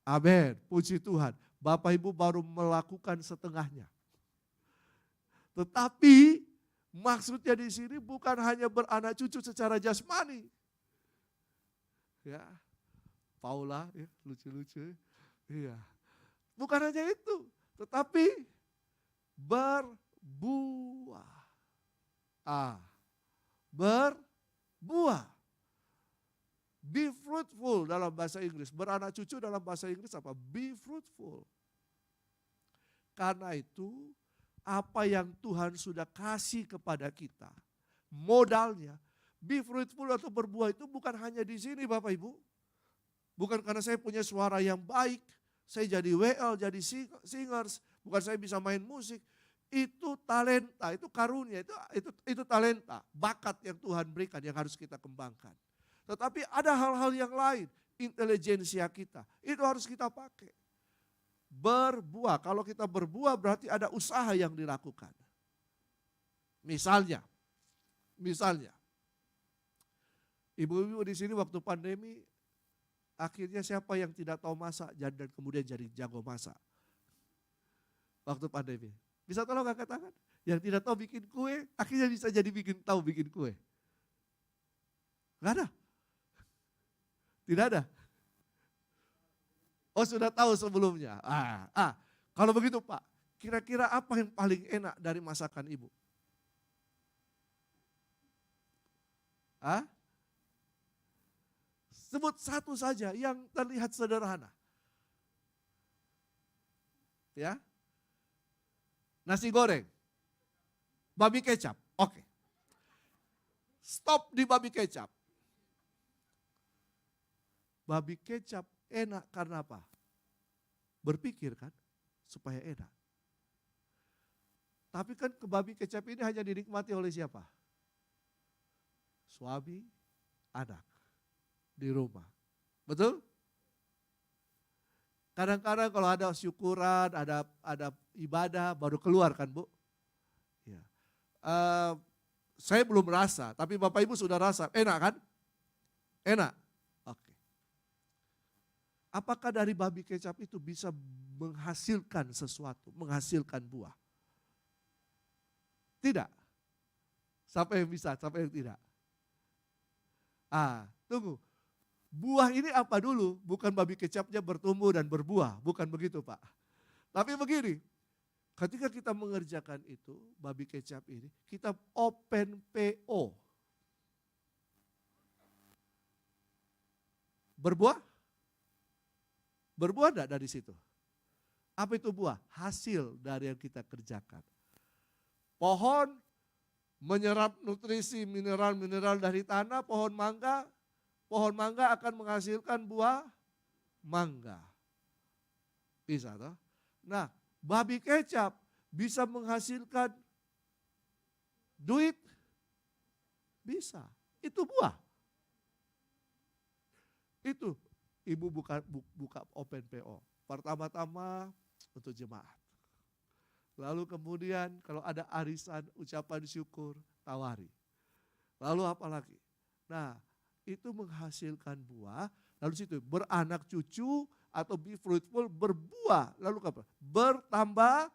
S2: Amin, puji Tuhan. Bapak Ibu baru melakukan setengahnya. Tetapi maksudnya di sini bukan hanya beranak cucu secara jasmani. Ya, Paula, ya, lucu-lucu. Iya. Bukan hanya itu, tetapi berbuah. Berbuah. Be fruitful dalam bahasa Inggris. Beranak cucu dalam bahasa Inggris apa? Be fruitful. Karena itu apa yang Tuhan sudah kasih kepada kita, modalnya, be fruitful atau berbuah itu bukan hanya di sini Bapak Ibu. Bukan karena saya punya suara yang baik, saya jadi WL, jadi singers, bukan saya bisa main musik. Itu talenta, itu karunia, itu talenta, bakat yang Tuhan berikan yang harus kita kembangkan. Tetapi ada hal-hal yang lain, intelijensia kita, itu harus kita pakai. Berbuah, kalau kita berbuah berarti ada usaha yang dilakukan. Misalnya, ibu-ibu di sini waktu pandemi, akhirnya siapa yang tidak tahu masak dan kemudian jadi jago masak? Waktu pandemi. Bisa tolong angkat tangan? Yang tidak tahu bikin kue, akhirnya bisa jadi tahu bikin kue. Gak ada? Tidak ada? Oh sudah tahu sebelumnya. Kalau begitu Pak, kira-kira apa yang paling enak dari masakan Ibu? Sebut satu saja yang terlihat sederhana. Ya, nasi goreng, babi kecap, oke. Stop di babi kecap. Babi kecap enak karena apa? Berpikir kan, supaya enak. Tapi kan babi kecap ini hanya dinikmati oleh siapa? Suami, anak di rumah. Betul? Kadang-kadang kalau ada syukuran, ada ibadah, baru keluar kan Bu? Ya. Saya belum rasa, tapi Bapak Ibu sudah rasa. Enak kan? Enak. Oke. Apakah dari babi kecap itu bisa menghasilkan sesuatu, menghasilkan buah? Tidak. Siapa yang bisa, siapa yang tidak? Tunggu. Buah ini apa dulu? Bukan babi kecapnya bertumbuh dan berbuah. Bukan begitu Pak. Tapi begini, ketika kita mengerjakan itu, babi kecap ini, kita open PO. Berbuah? Berbuah enggak dari situ? Apa itu buah? Hasil dari yang kita kerjakan. Pohon menyerap nutrisi mineral-mineral dari tanah, pohon mangga akan menghasilkan buah mangga. Bisa toh? Nah, babi kecap bisa menghasilkan duit? Bisa. Itu buah. Itu Ibu buka open PO. Pertama-tama untuk jemaat. Lalu kemudian kalau ada arisan, ucapan syukur, tawari. Lalu apa lagi? Nah, itu menghasilkan buah, lalu situ beranak cucu atau be fruitful, berbuah, lalu apa? Bertambah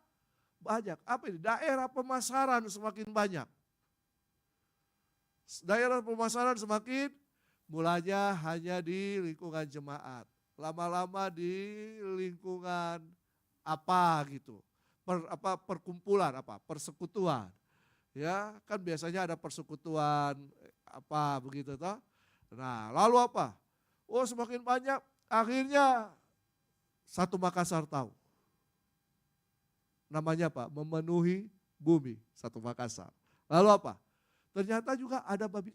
S2: banyak. Apa ini? Daerah pemasaran semakin banyak. Daerah pemasaran semakin mulanya hanya di lingkungan jemaat. Lama-lama di lingkungan apa gitu. Perkumpulan apa? Persekutuan. Ya, kan biasanya ada persekutuan apa begitu toh. Nah, lalu apa? Oh, semakin banyak, akhirnya satu Makassar tahu. Namanya apa? Memenuhi bumi, satu Makassar. Lalu apa? Ternyata juga ada babi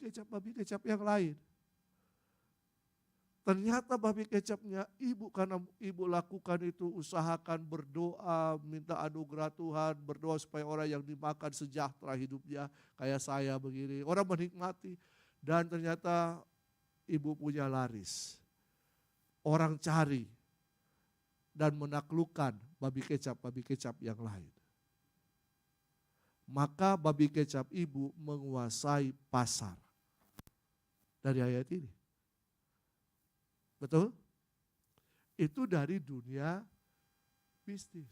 S2: kecap yang lain. Ternyata babi kecapnya ibu, karena ibu lakukan itu, usahakan berdoa, minta anugerah Tuhan, berdoa supaya orang yang dimakan sejahtera hidupnya, kayak saya begini. Orang menikmati, dan ternyata ibu punya laris. Orang cari dan menaklukkan babi kecap yang lain. Maka babi kecap ibu menguasai pasar. Dari ayat ini. Betul? Itu dari dunia bisnis.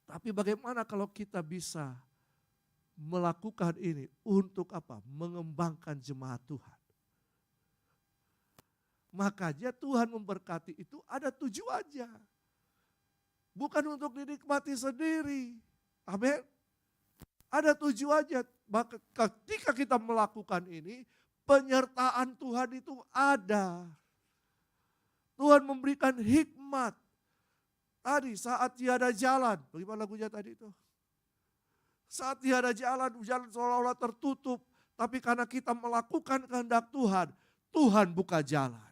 S2: Tapi bagaimana kalau kita bisa melakukan ini untuk apa? Mengembangkan jemaat Tuhan. Makanya Tuhan memberkati itu ada tujuannya. Bukan untuk dinikmati sendiri. Amin. Ada tujuannya. Maka ketika kita melakukan ini, penyertaan Tuhan itu ada. Tuhan memberikan hikmat. Tadi saat tiada jalan, bagaimana lagunya tadi itu? Saat tiada jalan seolah-olah tertutup. Tapi karena kita melakukan kehendak Tuhan, Tuhan buka jalan.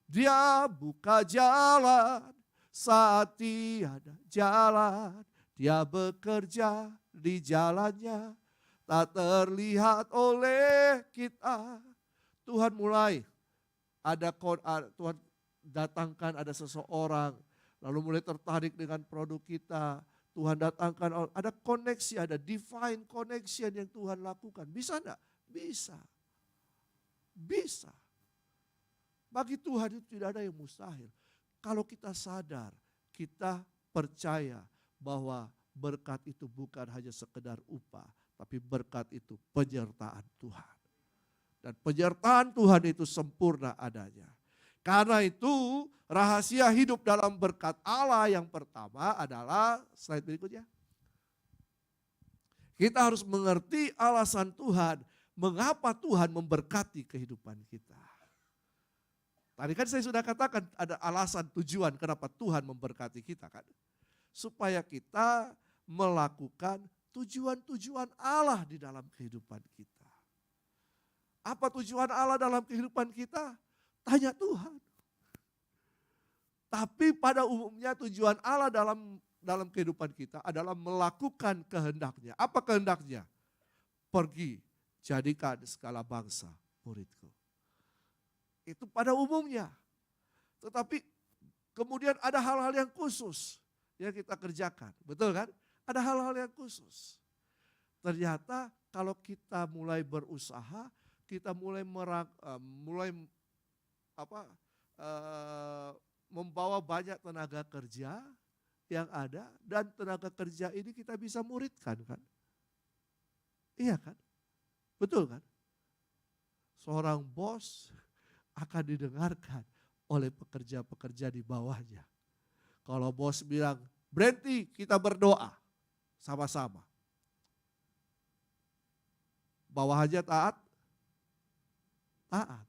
S2: Dia buka jalan saat tiada jalan. Dia bekerja di jalannya, tak terlihat oleh kita. Tuhan mulai Tuhan datangkan ada seseorang, lalu mulai tertarik dengan produk kita. Tuhan datangkan, ada koneksi, ada divine connection yang Tuhan lakukan. Bisa enggak? Bisa. Bisa. Bagi Tuhan itu tidak ada yang mustahil. Kalau kita sadar, kita percaya bahwa berkat itu bukan hanya sekedar upah, tapi berkat itu penyertaan Tuhan. Dan penyertaan Tuhan itu sempurna adanya. Karena itu rahasia hidup dalam berkat Allah yang pertama adalah, slide berikutnya. Kita harus mengerti alasan Tuhan, mengapa Tuhan memberkati kehidupan kita. Tadi kan saya sudah katakan ada alasan tujuan kenapa Tuhan memberkati kita kan. Supaya kita melakukan tujuan-tujuan Allah di dalam kehidupan kita. Apa tujuan Allah dalam kehidupan kita? Tanya Tuhan. Tapi pada umumnya tujuan Allah dalam kehidupan kita adalah melakukan kehendaknya. Apa kehendaknya? Pergi, jadikan segala bangsa muridku. Itu pada umumnya. Tetapi kemudian ada hal-hal yang khusus yang kita kerjakan. Betul kan? Ada hal-hal yang khusus. Ternyata kalau kita mulai berusaha, kita mulai membawa banyak tenaga kerja yang ada, dan tenaga kerja ini kita bisa muridkan kan? Iya kan? Betul kan? Seorang bos akan didengarkan oleh pekerja-pekerja di bawahnya. Kalau bos bilang, berhenti kita berdoa sama-sama. Bawahannya taat? Taat.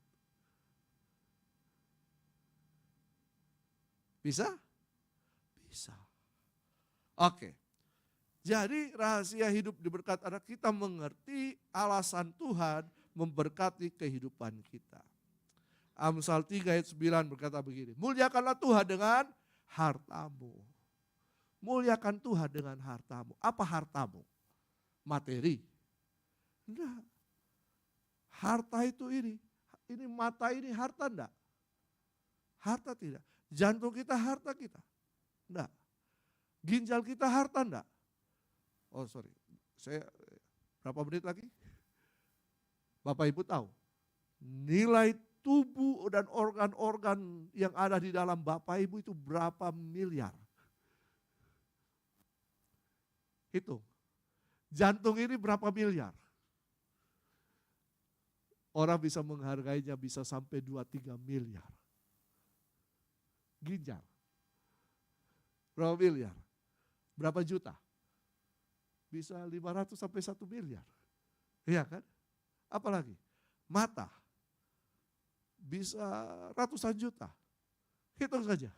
S2: Bisa? Bisa. Oke. Jadi rahasia hidup diberkat anak, kita mengerti alasan Tuhan memberkati kehidupan kita. Amsal 3 ayat 9 berkata begini, muliakanlah Tuhan dengan hartamu. Muliakan Tuhan dengan hartamu. Apa hartamu? Materi? Enggak. Harta itu ini mata ini harta enggak? Harta tidak. Jantung kita harta kita? Enggak. Ginjal kita harta enggak? Oh sorry, saya berapa menit lagi? Bapak Ibu tahu? Nilai tubuh dan organ-organ yang ada di dalam Bapak Ibu itu berapa miliar. Hitung. Jantung ini berapa miliar. Orang bisa menghargainya bisa sampai 2-3 miliar. Ginjal. Berapa miliar? Berapa juta? Bisa 500 sampai 1 miliar. Iya kan? Apalagi? Mata. Bisa ratusan juta. Hitung saja.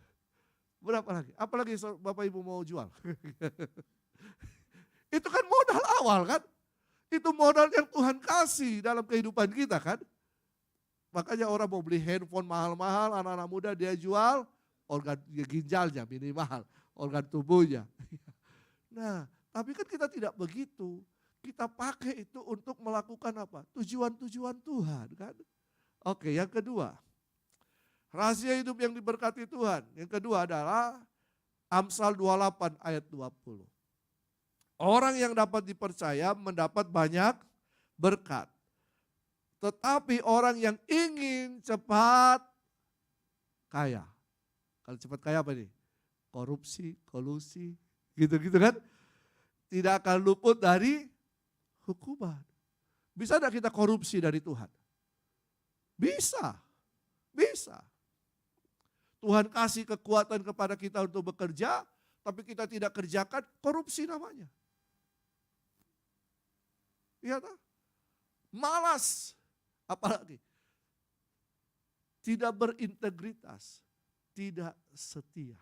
S2: Berapa lagi? Apalagi Bapak Ibu mau jual? Itu kan modal awal kan? Itu modal yang Tuhan kasih dalam kehidupan kita kan? Makanya orang mau beli handphone mahal-mahal, anak-anak muda dia jual organ ginjalnya minimal, organ tubuhnya. Nah, tapi kan kita tidak begitu. Kita pakai itu untuk melakukan apa? Tujuan-tujuan Tuhan kan? Oke, yang kedua. Rahasia hidup yang diberkati Tuhan. Yang kedua adalah Amsal 28 ayat 20. Orang yang dapat dipercaya mendapat banyak berkat. Tetapi orang yang ingin cepat kaya. Kalau cepat kaya apa nih? Korupsi, kolusi, gitu-gitu kan. Tidak akan luput dari hukuman. Bisa tidak kita korupsi dari Tuhan? Bisa, bisa. Tuhan kasih kekuatan kepada kita untuk bekerja, tapi kita tidak kerjakan, korupsi namanya. Iya tak? Malas, apalagi tidak berintegritas, tidak setia.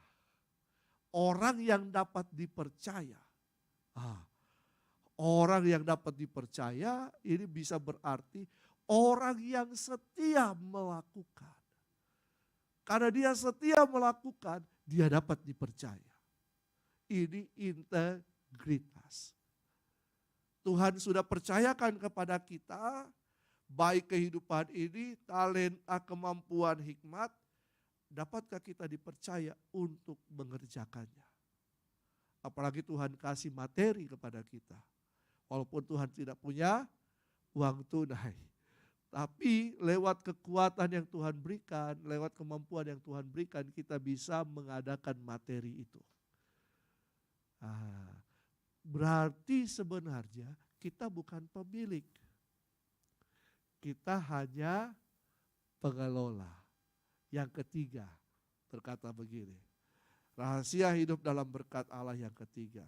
S2: Orang yang dapat dipercaya, orang yang dapat dipercaya ini bisa berarti orang yang setia melakukan. Karena dia setia melakukan, dia dapat dipercaya. Ini integritas. Tuhan sudah percayakan kepada kita, baik kehidupan ini, talenta, kemampuan, hikmat, dapatkah kita dipercaya untuk mengerjakannya? Apalagi Tuhan kasih materi kepada kita. Walaupun Tuhan tidak punya uang tunai. Tapi lewat kekuatan yang Tuhan berikan, lewat kemampuan yang Tuhan berikan, kita bisa mengadakan materi itu. Berarti sebenarnya kita bukan pemilik. Kita hanya pengelola. Yang ketiga berkata begini. Rahasia hidup dalam berkat Allah yang ketiga.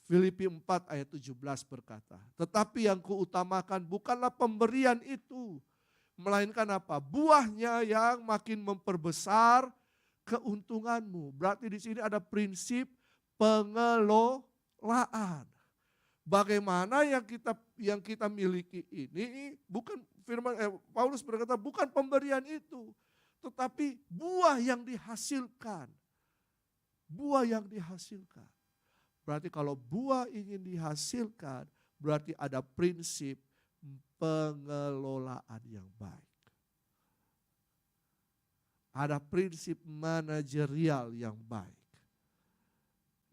S2: Filipi 4 ayat 17 berkata, tetapi yang kuutamakan bukanlah pemberian itu, melainkan apa? Buahnya yang makin memperbesar keuntunganmu. Berarti di sini ada prinsip pengelolaan. Bagaimana yang kita miliki ini bukan Paulus berkata bukan pemberian itu, tetapi buah yang dihasilkan. Buah yang dihasilkan. Berarti kalau buah ingin dihasilkan, berarti ada prinsip pengelolaan yang baik. Ada prinsip manajerial yang baik.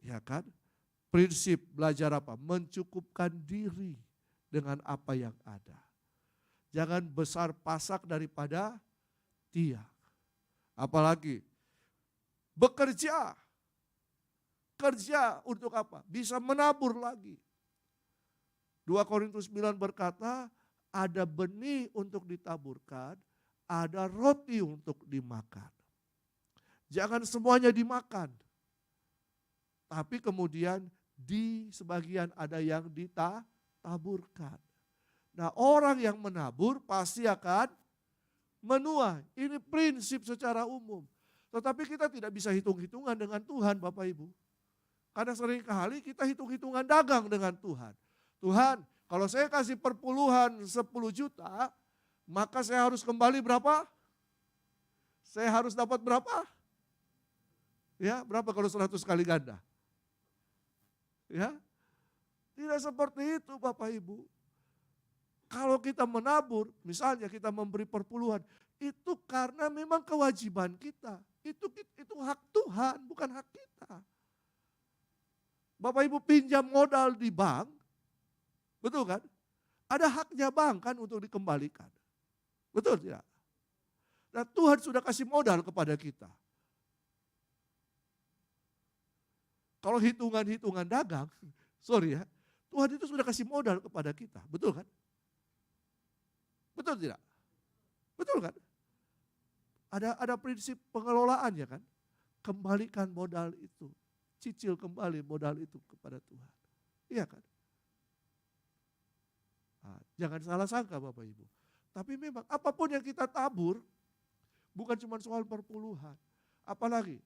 S2: Ya kan? Prinsip belajar apa? Mencukupkan diri dengan apa yang ada. Jangan besar pasak daripada tiang. Apalagi bekerja. Kerja untuk apa? Bisa menabur lagi. 2 Korintus 9 berkata, ada benih untuk ditaburkan, ada roti untuk dimakan. Jangan semuanya dimakan. Tapi kemudian di sebagian ada yang ditaburkan. Nah, orang yang menabur pasti akan menuai. Ini prinsip secara umum. Tetapi kita tidak bisa hitung-hitungan dengan Tuhan, Bapak Ibu. Karena seringkali kita hitung-hitungan dagang dengan Tuhan. Tuhan, kalau saya kasih perpuluhan 10 juta, maka saya harus kembali berapa? Saya harus dapat berapa? Ya, berapa kalau 100 kali ganda? Ya, tidak seperti itu Bapak Ibu. Kalau kita menabur, misalnya kita memberi perpuluhan, itu karena memang kewajiban kita. Itu hak Tuhan, bukan hak kita. Bapak Ibu pinjam modal di bank, betul kan? Ada haknya bank kan untuk dikembalikan. Betul tidak? Nah, Tuhan sudah kasih modal kepada kita. Kalau hitungan-hitungan dagang, sorry ya, Tuhan itu sudah kasih modal kepada kita. Betul kan? Betul tidak? Betul kan? Ada prinsip pengelolaannya kan? Kembalikan modal itu. Cicil kembali modal itu kepada Tuhan. Iya kan? Nah, jangan salah sangka Bapak Ibu. Tapi memang apapun yang kita tabur, bukan cuma soal perpuluhan. Apalagi,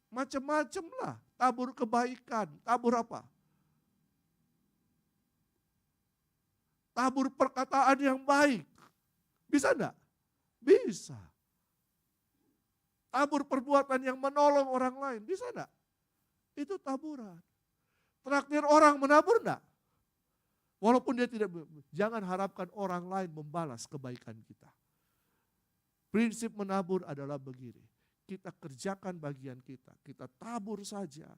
S2: macam-macam lah. Tabur kebaikan, tabur apa? Tabur perkataan yang baik. Bisa enggak? Bisa. Tabur perbuatan yang menolong orang lain. Bisa enggak? Itu taburan. Traktir orang menabur enggak? Walaupun dia tidak, jangan harapkan orang lain membalas kebaikan kita. Prinsip menabur adalah begini. Kita kerjakan bagian kita. Kita tabur saja.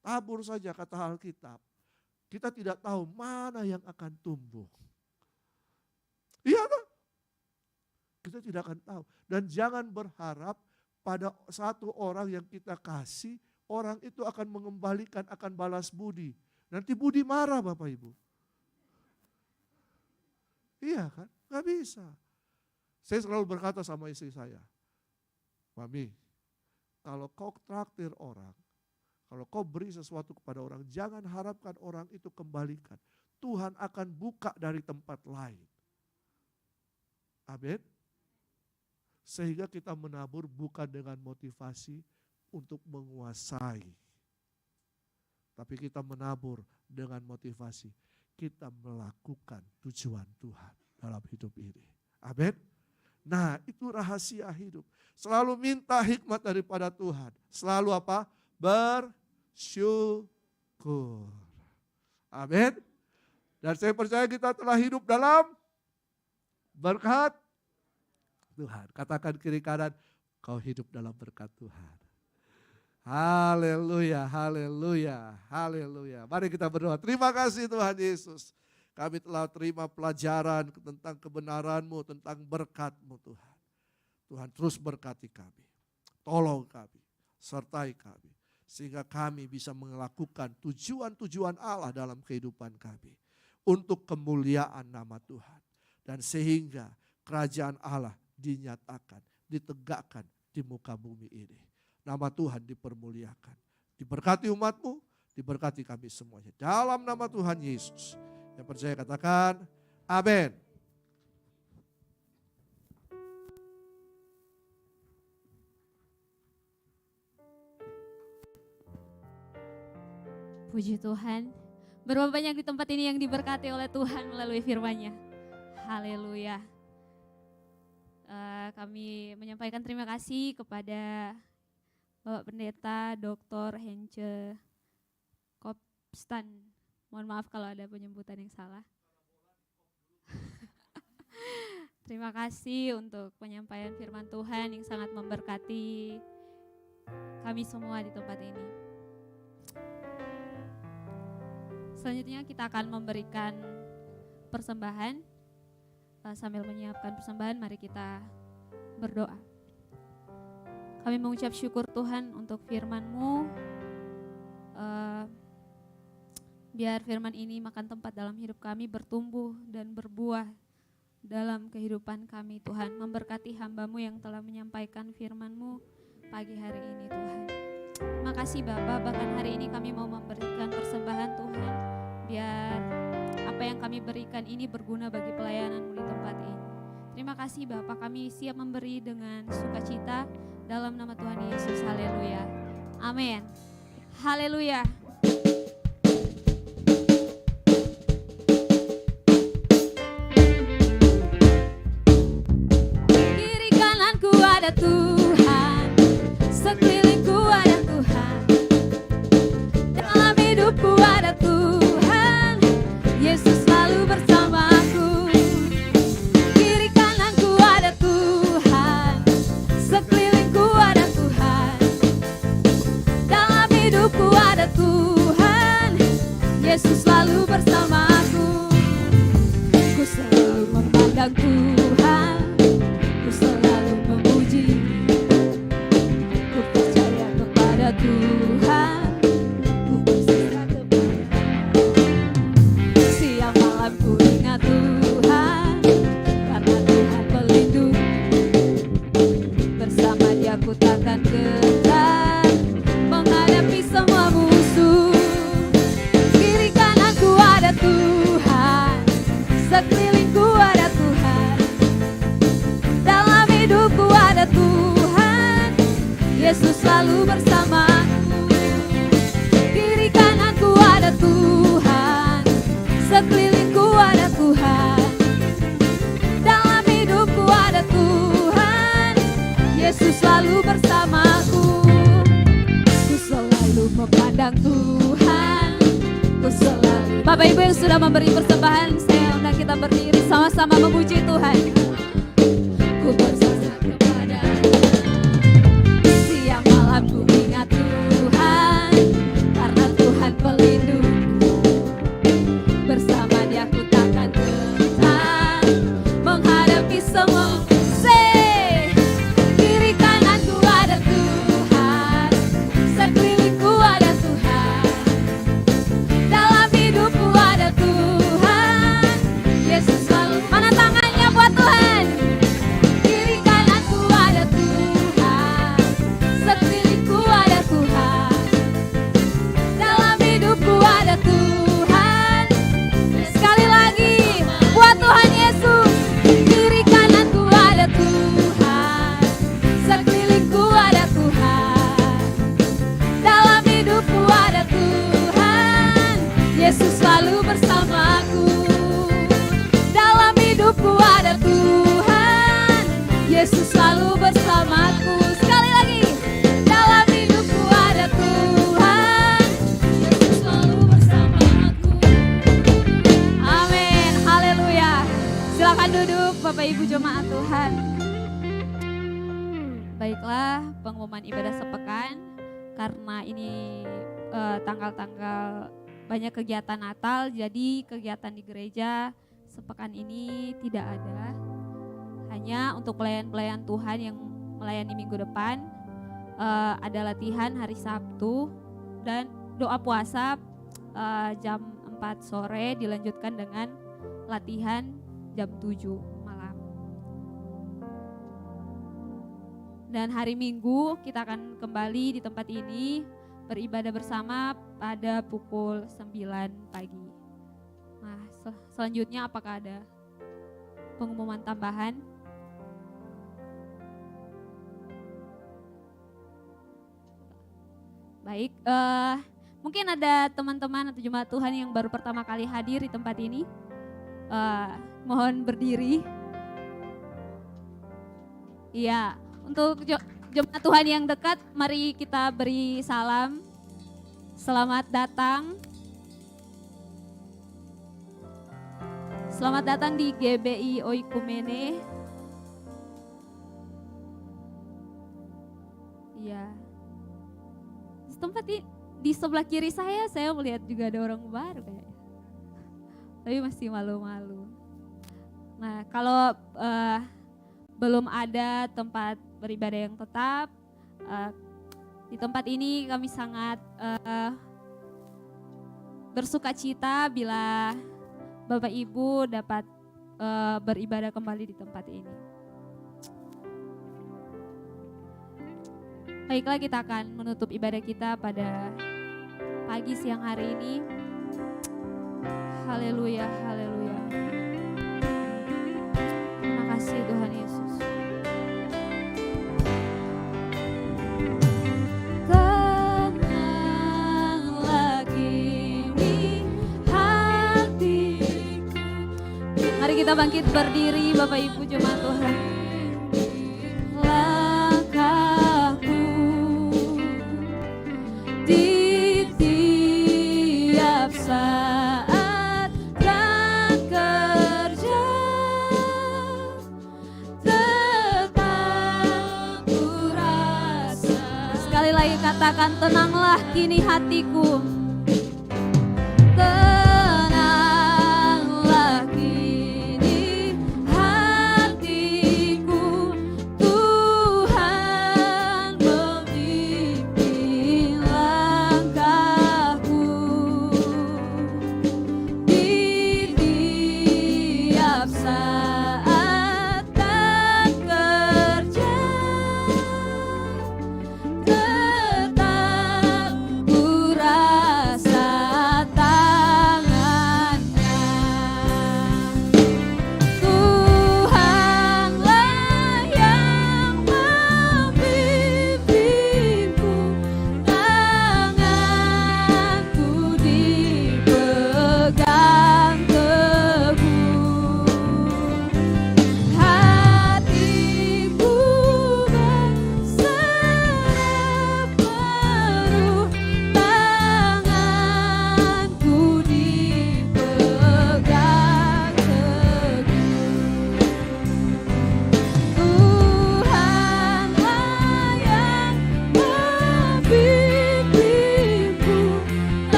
S2: Tabur saja kata Alkitab. Kita tidak tahu mana yang akan tumbuh. Iya kan? Kita tidak akan tahu. Dan jangan berharap pada satu orang yang kita kasih, orang itu akan mengembalikan, akan balas budi. Nanti budi marah Bapak Ibu. Iya kan? Gak bisa. Saya selalu berkata sama istri saya, Mami, kalau kau traktir orang, kalau kau beri sesuatu kepada orang, jangan harapkan orang itu kembalikan. Tuhan akan buka dari tempat lain. Amin. Sehingga kita menabur bukan dengan motivasi untuk menguasai. Tapi kita menabur dengan motivasi. Kita melakukan tujuan Tuhan dalam hidup ini. Amin. Nah, itu rahasia hidup. Selalu minta hikmat daripada Tuhan. Selalu apa? Bersyukur. Amin. Dan saya percaya kita telah hidup dalam berkat Tuhan. Katakan kiri kanan, kau hidup dalam berkat Tuhan. Haleluya, haleluya, haleluya. Mari kita berdoa. Terima kasih Tuhan Yesus. Kami telah terima pelajaran tentang kebenaran-Mu, tentang berkat-Mu Tuhan. Tuhan terus berkati kami. Tolong kami, sertai kami. Sehingga kami bisa melakukan tujuan-tujuan Allah dalam kehidupan kami. Untuk kemuliaan nama Tuhan. Dan sehingga kerajaan Allah dinyatakan, ditegakkan di muka bumi ini. Nama Tuhan dipermuliakan. Diberkati umat-Mu, diberkati kami semuanya. Dalam nama Tuhan Yesus. Yang percaya katakan, amin.
S1: Puji Tuhan. Berapa banyak di tempat ini yang diberkati oleh Tuhan melalui firman-Nya. Haleluya. Kami menyampaikan terima kasih kepada Bapak Pendeta Dr. Hence Kopstan. Mohon maaf kalau ada penyebutan yang salah. Terima kasih untuk penyampaian firman Tuhan yang sangat memberkati kami semua di tempat ini. Selanjutnya kita akan memberikan persembahan. Sambil menyiapkan persembahan, mari kita berdoa. Kami mengucap syukur Tuhan untuk firman-Mu. Biar firman ini makan tempat dalam hidup kami, bertumbuh dan berbuah dalam kehidupan kami Tuhan. Memberkati hamba-Mu yang telah menyampaikan firman-Mu pagi hari ini Tuhan. Terima kasih Bapa, bahkan hari ini kami mau memberikan persembahan Tuhan. Biar apa yang kami berikan ini berguna bagi pelayanan-Mu di tempat ini. Terima kasih Bapa, kami siap memberi dengan sukacita dalam nama Tuhan Yesus. Haleluya. Amin. Haleluya. Kiri kananku ada Tuhan, sekelilingku ada Tuhan, dalam hidupku ada Tuhan, Yesus selalu bersamaku. Kiri kananku ada Tuhan, sekelilingku ada Tuhan, dalam hidupku ada Tuhan, Yesus selalu bersamaku. Ku selalu memandang Tuhan, Tuhan, ku berserah kepada. Siang malam ku ingat Tuhan, karena Tuhan pelindung. Bersama Dia ku takkan gentar menghadapi semua musuh. Kiri kananku ada Tuhan, sekelilingku ada Tuhan, dalam hidupku ada Tuhan. Yesus selalu bersamaku. Kiri kananku ada Tuhan, sekelilingku ada Tuhan, dalam hidupku ada Tuhan. Yesus selalu bersamaku. Ku selalu memandang Tuhan, ku selalu. Bapak Ibu yang sudah memberi persembahan, saya undang kita berdiri sama-sama memuji Tuhan. Ku berserah kepada. Siang malam ku ingat Tuhan, karena Tuhan pelindungku. Bersama Dia ku takkan gentar menghadapi semua. Kiri kananku ada Tuhan, sekelilingku ada Tuhan, dalam hidupku ada Tuhan. Yesus selalu. Mana tangannya buat Tuhan? Kiri kananku ada Tuhan, sekelilingku ada Tuhan, dalam hidupku ada Tuhan. Sekali lagi buat Tuhan Yesus. Kiri kananku ada Tuhan, sekelilingku ada Tuhan, dalam hidupku ada Tuhan. Yesus selalu bersamaku. Dalam hidupku ada Tuhan, Yesus selalu bersamaku. Sekali lagi, dalam hidupku ada Tuhan, Yesus selalu bersamaku. Amin, haleluya. Silakan duduk Bapak Ibu jemaat Tuhan. Baiklah, pengumuman ibadah sepekan. Karena ini tanggal-tanggal banyak kegiatan Natal, jadi kegiatan di gereja sepekan ini tidak ada. Hanya untuk pelayan-pelayan Tuhan yang melayani minggu depan, ada latihan hari Sabtu dan doa puasa jam 4 sore dilanjutkan dengan latihan jam 7 malam. Dan hari Minggu kita akan kembali di tempat ini beribadah bersama pada pukul 9 pagi. Nah, selanjutnya apakah ada pengumuman tambahan? Baik, mungkin ada teman-teman atau jemaat Tuhan yang baru pertama kali hadir di tempat ini. Mohon berdiri. Iya, untuk jemaat Tuhan yang dekat, mari kita beri salam. Selamat datang. Selamat datang di GBI Oikumene. Iya. Tempat di sebelah kiri saya melihat juga ada orang baru kayaknya. Tapi masih malu-malu. Nah, kalau belum ada tempat beribadah yang tetap, di tempat ini kami sangat bersuka cita bila Bapak Ibu dapat beribadah kembali di tempat ini. Baiklah, kita akan menutup ibadah kita pada pagi siang hari ini. Haleluya, haleluya. Terima kasih Tuhan Yesus. Tenanglah kini hatiku. Mari kita bangkit berdiri Bapak Ibu jemaat Tuhan. Di tiap saat dan kerja tetap kurasa. Sekali lagi katakan, tenanglah kini hatiku. Tenanglah kini hatiku. Tuhan memimpin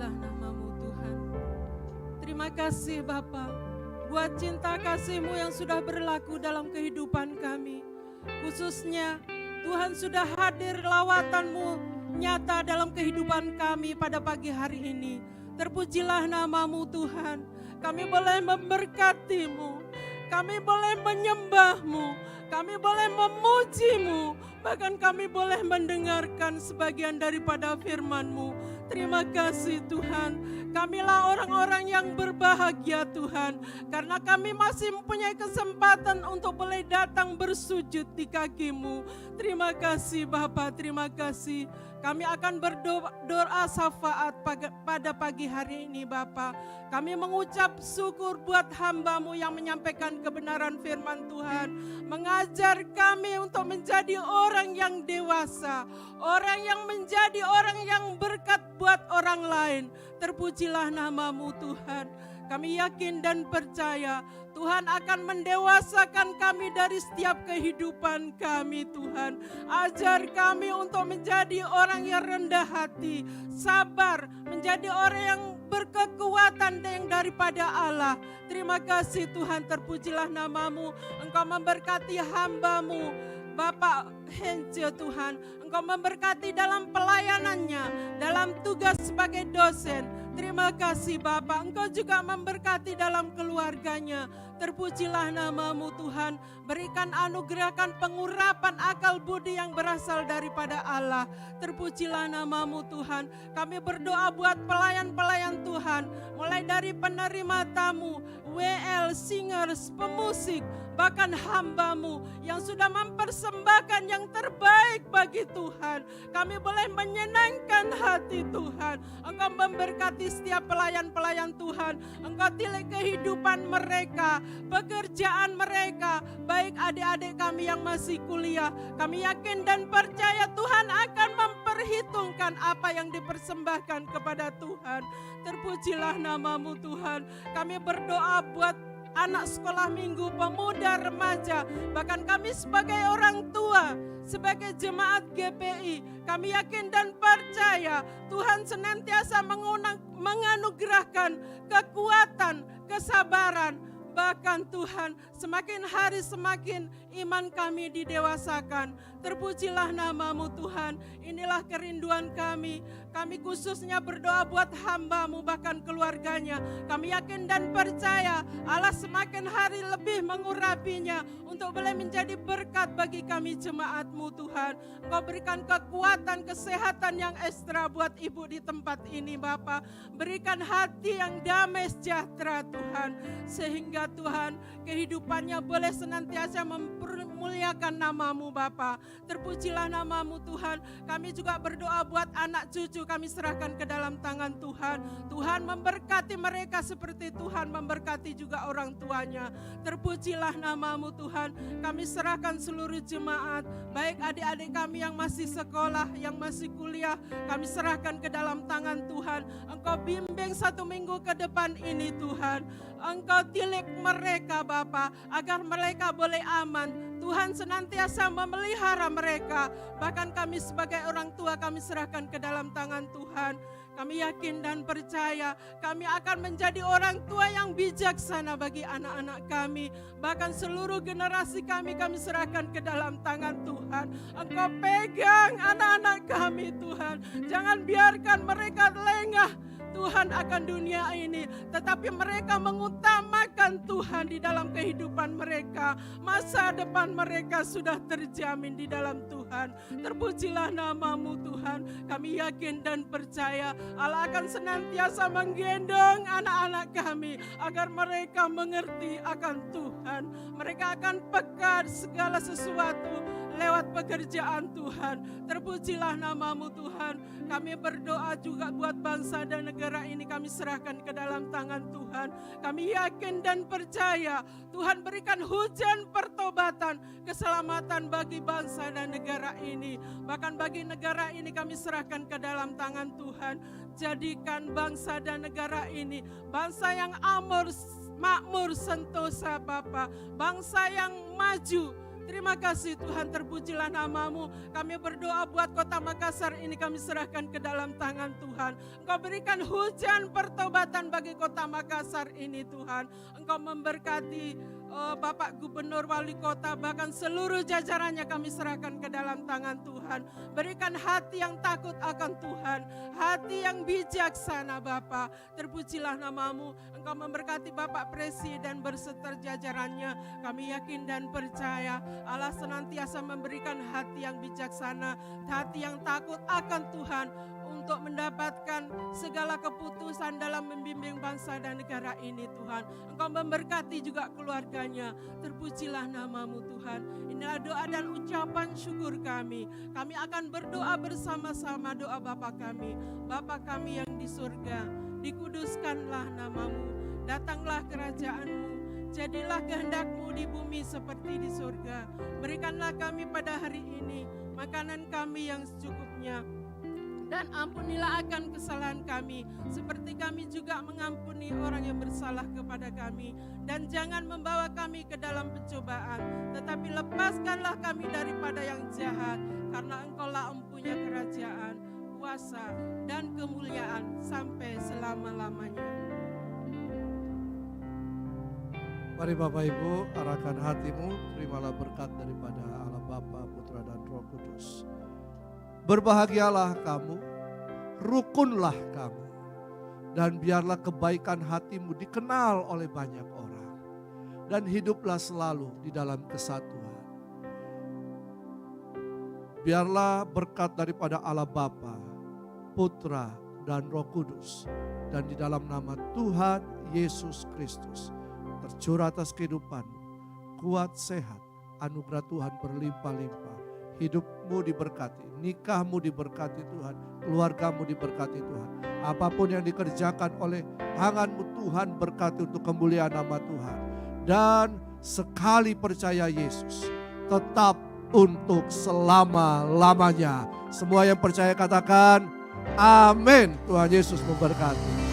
S3: Terpujilah nama-Mu Tuhan. Terima kasih Bapa, buat cinta kasih-Mu yang sudah berlaku dalam kehidupan kami. Khususnya Tuhan sudah hadir lawatan-Mu nyata dalam kehidupan kami pada pagi hari ini. Terpujilah nama-Mu Tuhan. Kami boleh memberkati-Mu, kami boleh menyembah-Mu, kami boleh memuji-Mu, bahkan kami boleh mendengarkan sebagian daripada firman-Mu. Terima kasih Tuhan, kamilah orang-orang yang berbahagia Tuhan, karena kami masih mempunyai kesempatan untuk boleh datang bersujud di kaki-Mu. Terima kasih Bapa, terima kasih. Kami akan berdoa syafaat pada pagi hari ini Bapa. Kami mengucap syukur buat hamba-Mu yang menyampaikan kebenaran firman Tuhan. Mengajar kami untuk menjadi orang yang dewasa. Orang yang menjadi orang yang berkat buat orang lain. Terpujilah nama-Mu Tuhan. Kami yakin dan percaya Tuhan akan mendewasakan kami dari setiap kehidupan kami Tuhan. Ajar kami untuk menjadi orang yang rendah hati, sabar, menjadi orang yang berkekuatan yang daripada Allah. Terima kasih Tuhan, terpujilah nama-Mu. Engkau memberkati hamba-Mu Bapak Hence Tuhan. Engkau memberkati dalam pelayanannya, dalam tugas sebagai dosen. Terima kasih Bapak, Engkau juga memberkati dalam keluarganya. Terpujilah nama-Mu Tuhan, berikan anugerahkan pengurapan akal budi yang berasal daripada Allah. Terpujilah nama-Mu Tuhan. Kami berdoa buat pelayan-pelayan Tuhan, mulai dari penerima tamu, WL, singers, pemusik, bahkan hamba-Mu yang sudah mempersembahkan yang terbaik bagi Tuhan. Kami boleh menyenangkan hati Tuhan. Engkau memberkati setiap pelayan-pelayan Tuhan. Engkau tilik kehidupan mereka, pekerjaan mereka, baik adik-adik kami yang masih kuliah. Kami yakin dan percaya Tuhan akan memperhitungkan apa yang dipersembahkan kepada Tuhan. Terpujilah nama-Mu Tuhan. Kami berdoa buat anak sekolah minggu, pemuda, remaja, bahkan kami sebagai orang tua, sebagai jemaat GPI, kami yakin dan percaya Tuhan senantiasa menganugerahkan kekuatan, kesabaran, bahkan Tuhan semakin hari semakin iman kami didewasakan. Terpujilah nama-Mu Tuhan. Inilah kerinduan kami. Kami khususnya berdoa buat hamba-Mu bahkan keluarganya. Kami yakin dan percaya Allah semakin hari lebih mengurapinya untuk boleh menjadi berkat bagi kami jemaat-Mu Tuhan. Engkau berikan kekuatan, kesehatan yang ekstra buat ibu di tempat ini Bapa. Berikan hati yang damai sejahtera Tuhan. Sehingga Tuhan kehidupannya boleh senantiasa mempermuliakan nama-Mu Bapa. Terpujilah nama-Mu Tuhan. Kami juga berdoa buat anak cucu kami serahkan ke dalam tangan Tuhan. Tuhan memberkati mereka seperti Tuhan memberkati juga orang tuanya. Terpujilah nama-Mu Tuhan. Kami serahkan seluruh jemaat, baik adik-adik kami yang masih sekolah, yang masih kuliah, kami serahkan ke dalam tangan Tuhan. Engkau bimbing 1 minggu ke depan ini Tuhan. Engkau tilik mereka Bapa, agar mereka boleh aman. Tuhan senantiasa memelihara mereka. Bahkan kami sebagai orang tua kami serahkan ke dalam tangan Tuhan. Kami yakin dan percaya kami akan menjadi orang tua yang bijaksana bagi anak-anak kami. Bahkan seluruh generasi kami serahkan ke dalam tangan Tuhan. Engkau pegang anak-anak kami Tuhan. Jangan biarkan mereka lengah Tuhan akan dunia ini, tetapi mereka mengutamakan Tuhan di dalam kehidupan mereka. Masa depan mereka sudah terjamin di dalam Tuhan. Terpujilah nama-Mu Tuhan. Kami yakin dan percaya Allah akan senantiasa menggendong anak-anak kami agar mereka mengerti akan Tuhan. Mereka akan peka segala sesuatu lewat pekerjaan Tuhan. Terpujilah nama-Mu Tuhan. Kami berdoa juga buat bangsa dan negara ini kami serahkan ke dalam tangan Tuhan. Kami yakin dan percaya Tuhan berikan hujan pertobatan, keselamatan bagi bangsa dan negara ini. Bahkan bagi negara ini kami serahkan ke dalam tangan Tuhan. Jadikan bangsa dan negara ini bangsa yang makmur sentosa Bapa, bangsa yang maju. Terima kasih Tuhan, terpujilah nama-Mu. Kami berdoa buat kota Makassar ini kami serahkan ke dalam tangan Tuhan. Engkau berikan hujan pertobatan bagi kota Makassar ini Tuhan. Engkau memberkati Bapak Gubernur, Wali Kota, bahkan seluruh jajarannya kami serahkan ke dalam tangan Tuhan. Berikan hati yang takut akan Tuhan, hati yang bijaksana Bapa. Terpujilah nama-Mu. Engkau memberkati Bapak Presiden berserta jajarannya. Kami yakin dan percaya Allah senantiasa memberikan hati yang bijaksana, hati yang takut akan Tuhan, untuk mendapatkan segala keputusan dalam membimbing bangsa dan negara ini Tuhan. Engkau memberkati juga keluarganya. Terpujilah nama-Mu Tuhan. Inilah doa dan ucapan syukur kami. Kami akan berdoa bersama-sama doa Bapa kami. Bapa kami yang di surga, dikuduskanlah nama-Mu. Datanglah kerajaan-Mu. Jadilah kehendak-Mu di bumi seperti di surga. Berikanlah kami pada hari ini makanan kami yang secukupnya. Dan ampunilah akan kesalahan kami, seperti kami juga mengampuni orang yang bersalah kepada kami. Dan jangan membawa kami ke dalam pencobaan, tetapi lepaskanlah kami daripada yang jahat. Karena Engkau-lah empunya kerajaan, kuasa, dan kemuliaan sampai selama-lamanya.
S2: Mari Bapak Ibu, arahkan hatimu, terimalah berkat daripada Allah Bapa, Putra, dan Roh Kudus. Berbahagialah kamu, rukunlah kamu, dan biarlah kebaikan hatimu dikenal oleh banyak orang. Dan hiduplah selalu di dalam kesatuan. Biarlah berkat daripada Allah Bapa, Putra, dan Roh Kudus, dan di dalam nama Tuhan Yesus Kristus tercurah atas kehidupanmu, kuat, sehat, anugerah Tuhan berlimpah-limpah. Hidupmu diberkati, nikahmu diberkati Tuhan, keluargamu diberkati Tuhan. Apapun yang dikerjakan oleh tanganmu Tuhan berkati untuk kemuliaan nama Tuhan. Dan sekali percaya Yesus, tetap untuk selama-lamanya. Semua yang percaya katakan, amin. Tuhan Yesus memberkati.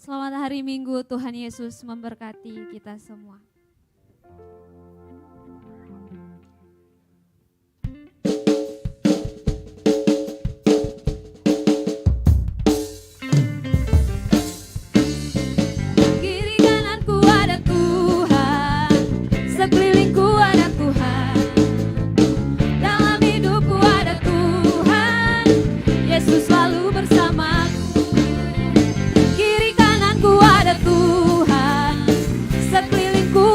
S1: Selamat hari Minggu, Tuhan Yesus memberkati kita semua. Kiri kananku ada Tuhan, sekelilingku ada Tuhan, dalam hidupku ada Tuhan, Yesus selalu bersamaku. Kiri kananku ada Tuhan, sekelilingku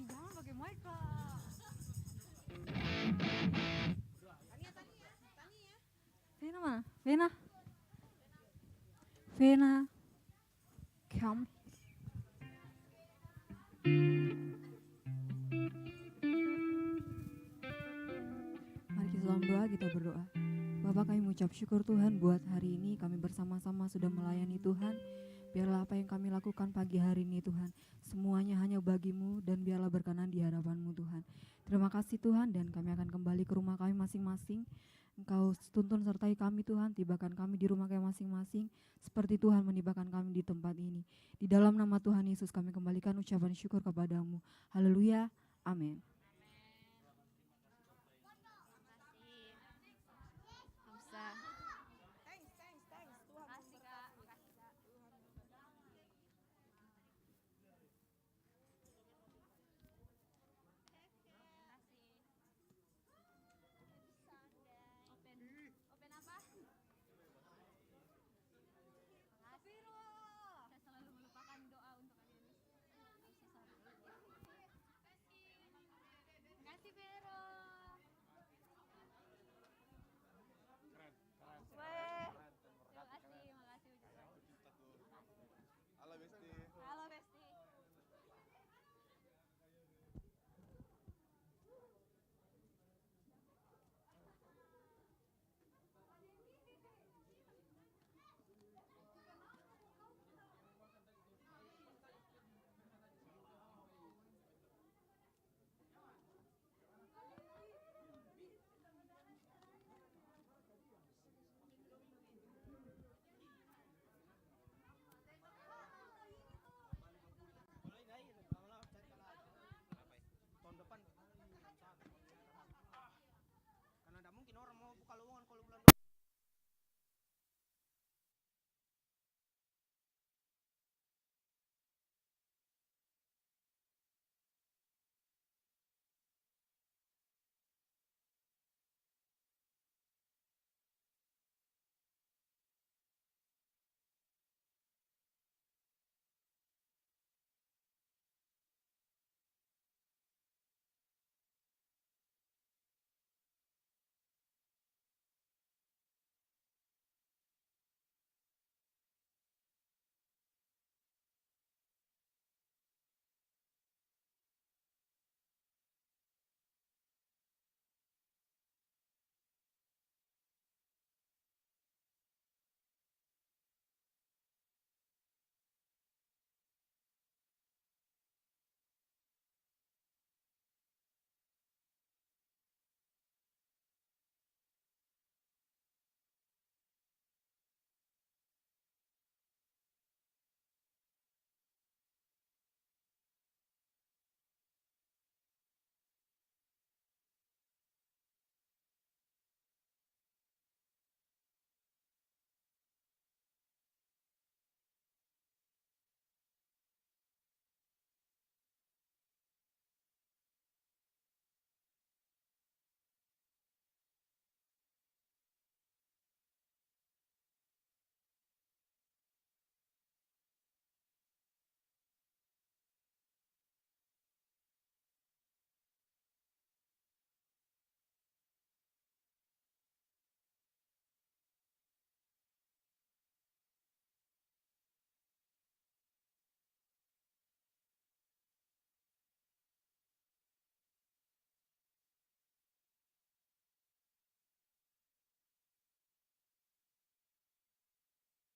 S1: Jangan pakai mic lah. Vena mana? Vena? Vena. Come. Mari kita dalam doa, kita berdoa. Bapak, kami mengucap syukur Tuhan buat hari ini kami bersama-sama sudah melayani Tuhan. Biarlah apa yang kami lakukan pagi hari ini Tuhan, semuanya hanya bagi-Mu dan biarlah berkenan di hadapan-Mu Tuhan. Terima kasih Tuhan, dan kami akan kembali ke rumah kami masing-masing. Engkau tuntun sertai kami Tuhan, tibakan kami di rumah kami masing-masing, seperti Tuhan menibakan kami di tempat ini. Di dalam nama Tuhan Yesus kami kembalikan ucapan syukur kepada-Mu. Haleluya, amin.